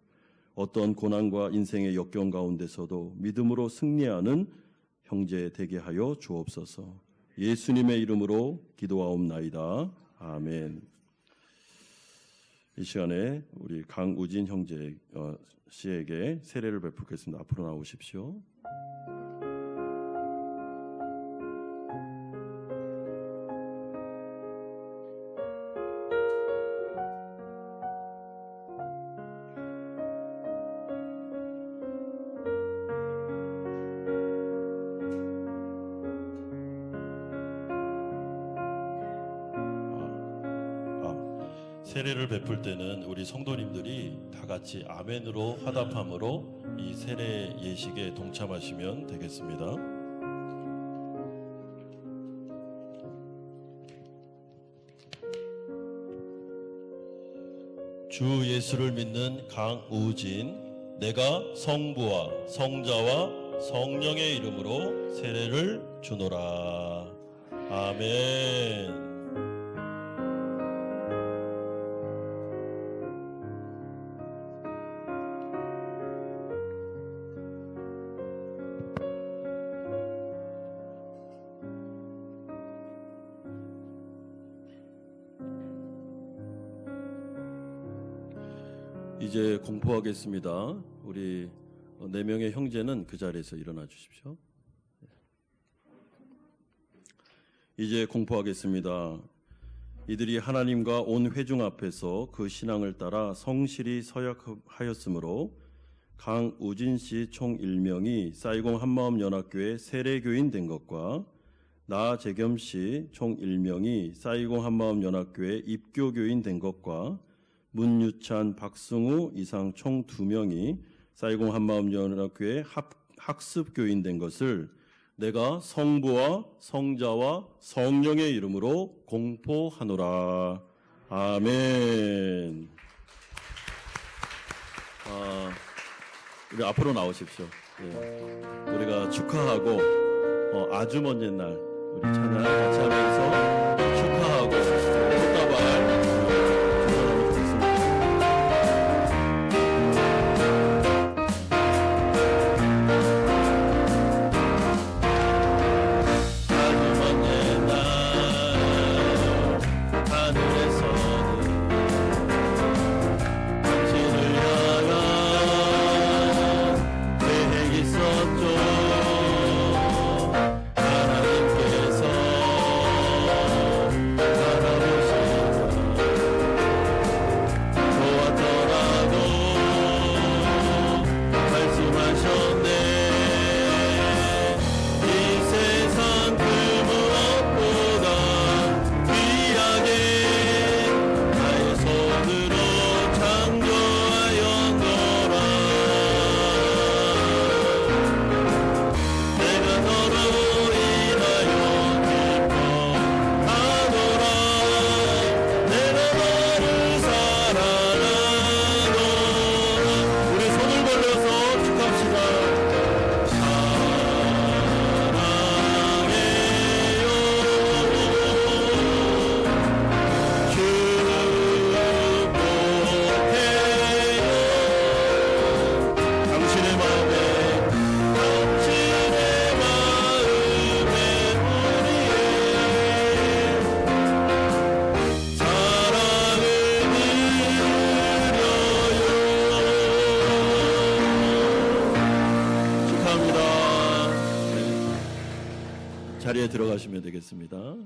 어떤 고난과 인생의 역경 가운데서도 믿음으로 승리하는 형제 되게 하여 주옵소서. 예수님의 이름으로 기도하옵나이다. 아멘. 이 시간에 우리 강우진 형제 씨에게 세례를 베풀겠습니다. 앞으로 나오십시오. 세례를 베풀 때는 우리 성도님들이 다 같이 아멘으로 화답함으로 이 세례 예식에 동참하시면 되겠습니다. 주 예수를 믿는 강우진, 내가 성부와 성자와 성령의 이름으로 세례를 주노라. 아멘. 이제 공포하겠습니다. 우리 4명의 형제는 그 자리에서 일어나 주십시오. 이제 공포하겠습니다. 이들이 하나님과 온 회중 앞에서 그 신앙을 따라 성실히 서약하였으므로 강우진 씨 총 1명이 사이공 한마음 연합교회 세례교인 된 것과 나 재겸 씨 총 1명이 사이공 한마음 연합교회 입교교인 된 것과 문유찬, 박승우 이상 총 2명이 사이공 한마음연합교회 학습교인 된 것을 내가 성부와 성자와 성령의 이름으로 공포하노라. 아멘. 우리 앞으로 나오십시오. 예. 우리가 축하하고 아주 먼 옛날 우리 찬양 같이 하면서 축하하고 꽃다발 하나님께서 자리에 들어가시면 되겠습니다.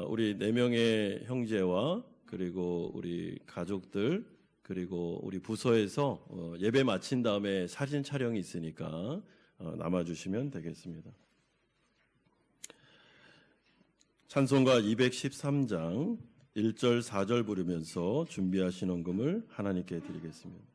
우리 4명의 형제와 그리고 우리 가족들 그리고 우리 부서에서 예배 마친 다음에 사진 촬영이 있으니까 남아주시면 되겠습니다. 찬송가 213장 1절 4절 부르면서 준비하신 헌금을 하나님께 드리겠습니다.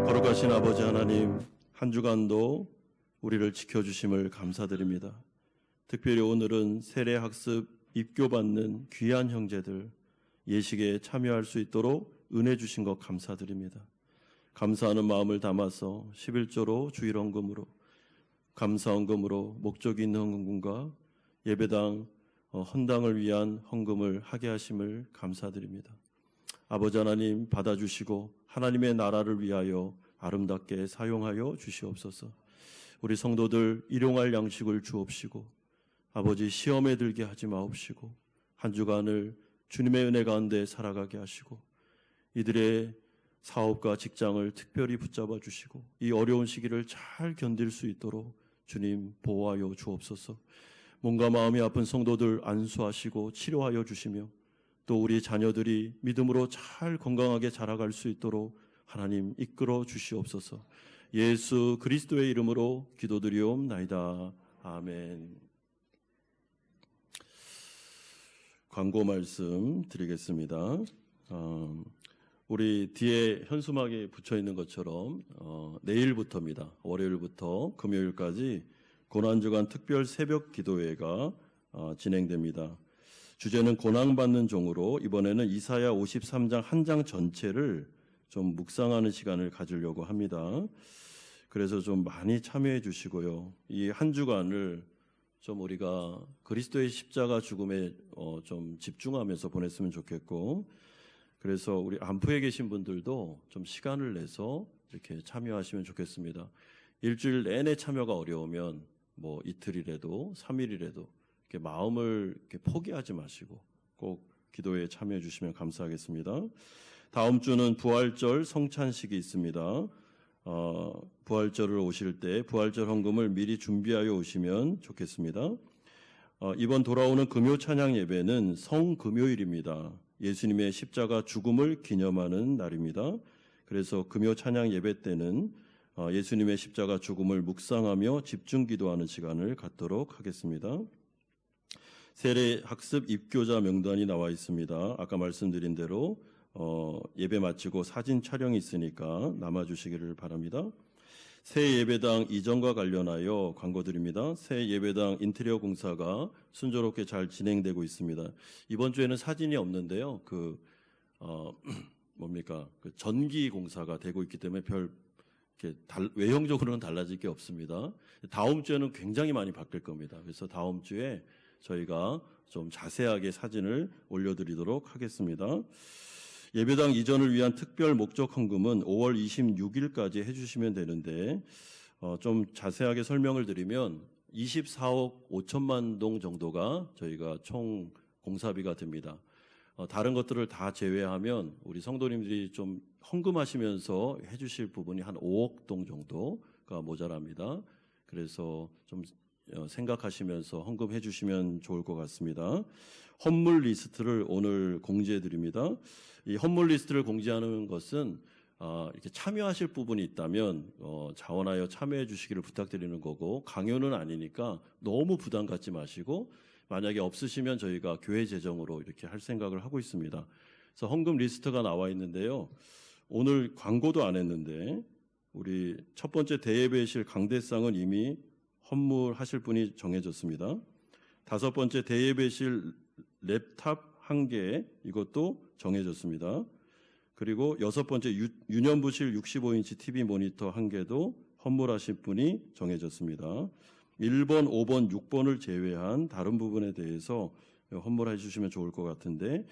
거룩하신 아버지 하나님, 한 주간도 우리를 지켜주심을 감사드립니다. 특별히 오늘은 세례학습 입교받는 귀한 형제들 예식에 참여할 수 있도록 은혜 주신 것 감사드립니다. 감사하는 마음을 담아서 11조로 주일헌금으로 감사헌금으로 목적이 있는 헌금과 예배당 헌당을 위한 헌금을 하게 하심을 감사드립니다. 아버지 하나님 받아주시고 하나님의 나라를 위하여 아름답게 사용하여 주시옵소서. 우리 성도들 일용할 양식을 주옵시고 아버지 시험에 들게 하지 마옵시고 한 주간을 주님의 은혜 가운데 살아가게 하시고 이들의 사업과 직장을 특별히 붙잡아 주시고 이 어려운 시기를 잘 견딜 수 있도록 주님 보호하여 주옵소서. 몸과 마음이 아픈 성도들 안수하시고 치료하여 주시며 또 우리 자녀들이 믿음으로 잘 건강하게 자라갈 수 있도록 하나님 이끌어 주시옵소서. 예수 그리스도의 이름으로 기도드리옵나이다. 아멘. 광고 말씀 드리겠습니다. 우리 뒤에 현수막에 붙여 있는 것처럼 내일부터입니다. 월요일부터 금요일까지 고난주간 특별 새벽 기도회가 진행됩니다. 주제는 고난받는 종으로 이번에는 이사야 53장 한 장 전체를 좀 묵상하는 시간을 가지려고 합니다. 그래서 좀 많이 참여해 주시고요. 이 한 주간을 좀 우리가 그리스도의 십자가 죽음에 좀 집중하면서 보냈으면 좋겠고, 그래서 우리 안푸에 계신 분들도 좀 시간을 내서 이렇게 참여하시면 좋겠습니다. 일주일 내내 참여가 어려우면 뭐 이틀이라도 3일이라도 이렇게 마음을 이렇게 포기하지 마시고 꼭 기도에 참여해 주시면 감사하겠습니다. 다음 주는 부활절 성찬식이 있습니다. 부활절을 오실 때 부활절 헌금을 미리 준비하여 오시면 좋겠습니다. 이번 돌아오는 금요 찬양 예배는 성금요일입니다. 예수님의 십자가 죽음을 기념하는 날입니다. 그래서 금요 찬양 예배 때는 예수님의 십자가 죽음을 묵상하며 집중 기도하는 시간을 갖도록 하겠습니다. 세례 학습 입교자 명단이 나와 있습니다. 아까 말씀드린 대로 예배 마치고 사진 촬영이 있으니까 남아주시기를 바랍니다. 새 예배당 이전과 관련하여 광고드립니다. 새 예배당 인테리어 공사가 순조롭게 잘 진행되고 있습니다. 이번 주에는 사진이 없는데요. 그 전기 공사가 되고 있기 때문에 외형적으로는 달라질 게 없습니다. 다음 주에는 굉장히 많이 바뀔 겁니다. 그래서 다음 주에 저희가 좀 자세하게 사진을 올려드리도록 하겠습니다. 예배당 이전을 위한 특별 목적 헌금은 5월 26일까지 해주시면 되는데 좀 자세하게 설명을 드리면 24억 5천만 동 정도가 저희가 총 공사비가 됩니다. 다른 것들을 다 제외하면 우리 성도님들이 좀 헌금하시면서 해주실 부분이 한 5억 동 정도가 모자랍니다. 그래서 좀 생각하시면서 헌금해 주시면 좋을 것 같습니다. 헌물 리스트를 오늘 공지해 드립니다. 이 헌물 리스트를 공지하는 것은 이렇게 참여하실 부분이 있다면 자원하여 참여해 주시기를 부탁드리는 거고, 강요는 아니니까 너무 부담 갖지 마시고, 만약에 없으시면 저희가 교회 재정으로 이렇게 할 생각을 하고 있습니다. 그래서 헌금 리스트가 나와 있는데요. 오늘 광고도 안 했는데 우리 첫 번째 대예배실 강대상은 이미 헌물하실 분이 정해졌습니다. 다섯 번째 대예배실 랩탑 1개, 이것도 정해졌습니다. 그리고 여섯 번째 유년부실 65인치 TV 모니터 1개도 헌물하실 분이 정해졌습니다. 1번, 5번, 6번을 제외한 다른 부분에 대해서 헌물해 주시면 좋을 것 같은데,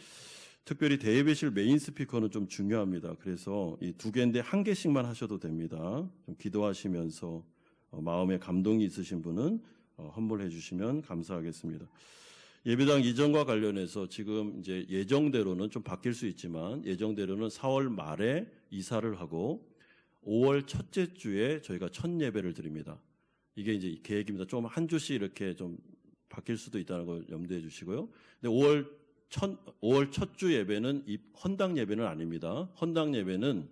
특별히 대예배실 메인 스피커는 좀 중요합니다. 그래서 이 2개인데 1개씩만 하셔도 됩니다. 좀 기도하시면서 마음에 감동이 있으신 분은 헌물해 주시면 감사하겠습니다. 예배당 이전과 관련해서 지금 이제 예정대로는 좀 바뀔 수 있지만, 예정대로는 4월 말에 이사를 하고 5월 첫째 주에 저희가 첫 예배를 드립니다. 이게 이제 계획입니다. 좀 한 주씩 이렇게 좀 바뀔 수도 있다는 걸 염두해 주시고요. 근데 5월 첫 주 예배는 헌당 예배는 아닙니다. 헌당 예배는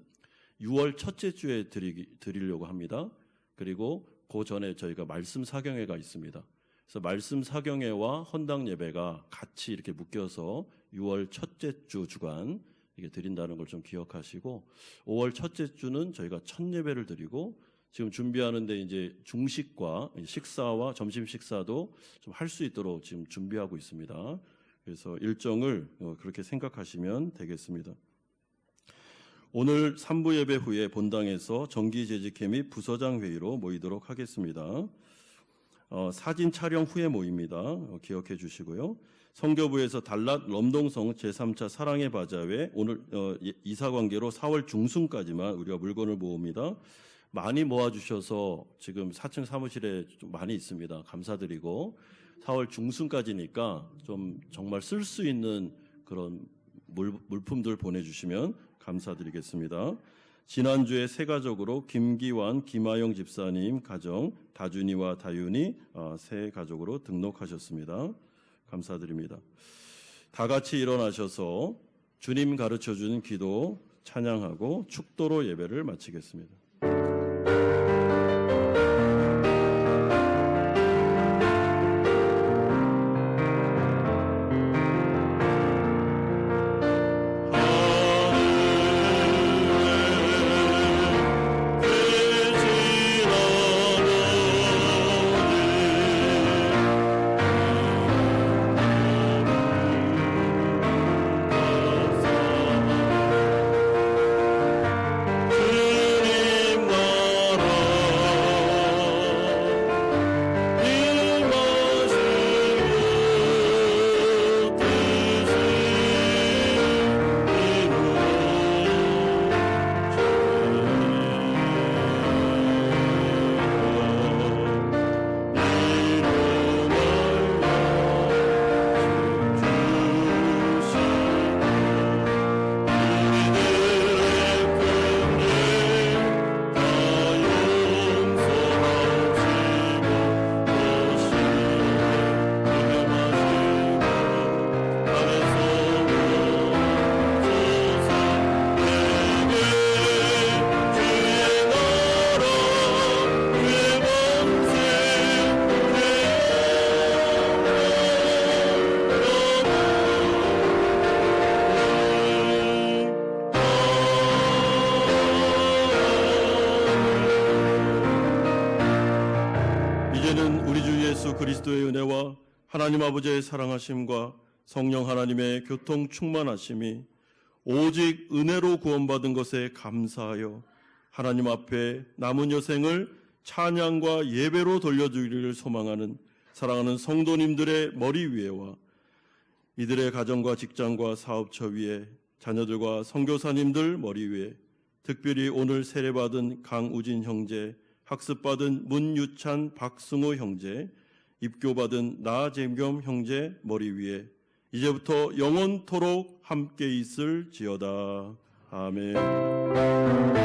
6월 첫째 주에 드리려고 합니다. 그리고 그 전에 저희가 말씀 사경회가 있습니다. 그래서 말씀 사경회와 헌당 예배가 같이 이렇게 묶여서 6월 첫째 주 주간 이게 드린다는 걸 좀 기억하시고, 5월 첫째 주는 저희가 첫 예배를 드리고, 지금 준비하는데 이제 중식과 식사와 점심 식사도 좀 할 수 있도록 지금 준비하고 있습니다. 그래서 일정을 그렇게 생각하시면 되겠습니다. 오늘 3부 예배 후에 본당에서 정기재직회 및 부서장 회의로 모이도록 하겠습니다. 사진 촬영 후에 모입니다. 기억해 주시고요. 선교부에서 달랏 럼동성 제3차 사랑의 바자회, 오늘 이사관계로 4월 중순까지만 우리가 물건을 모읍니다. 많이 모아주셔서 지금 4층 사무실에 좀 많이 있습니다. 감사드리고, 4월 중순까지니까 좀 정말 쓸 수 있는 그런 물품들 보내주시면 감사드리겠습니다. 지난주에 세 가족으로 김기환, 김하영 집사님 가정, 다준이와 다윤이 새 가족으로 등록하셨습니다. 감사드립니다. 다 같이 일어나셔서 주님 가르쳐주는 기도 찬양하고 축도로 예배를 마치겠습니다. 이제는 우리 주 예수 그리스도의 은혜와 하나님 아버지의 사랑하심과 성령 하나님의 교통 충만하심이 오직 은혜로 구원받은 것에 감사하여 하나님 앞에 남은 여생을 찬양과 예배로 돌려주기를 소망하는 사랑하는 성도님들의 머리 위에와 이들의 가정과 직장과 사업처 위에 자녀들과 선교사님들 머리 위에, 특별히 오늘 세례받은 강우진 형제, 학습받은 문유찬 박승호 형제, 입교받은 나재겸 형제 머리 위에 이제부터 영원토록 함께 있을지어다. 아멘.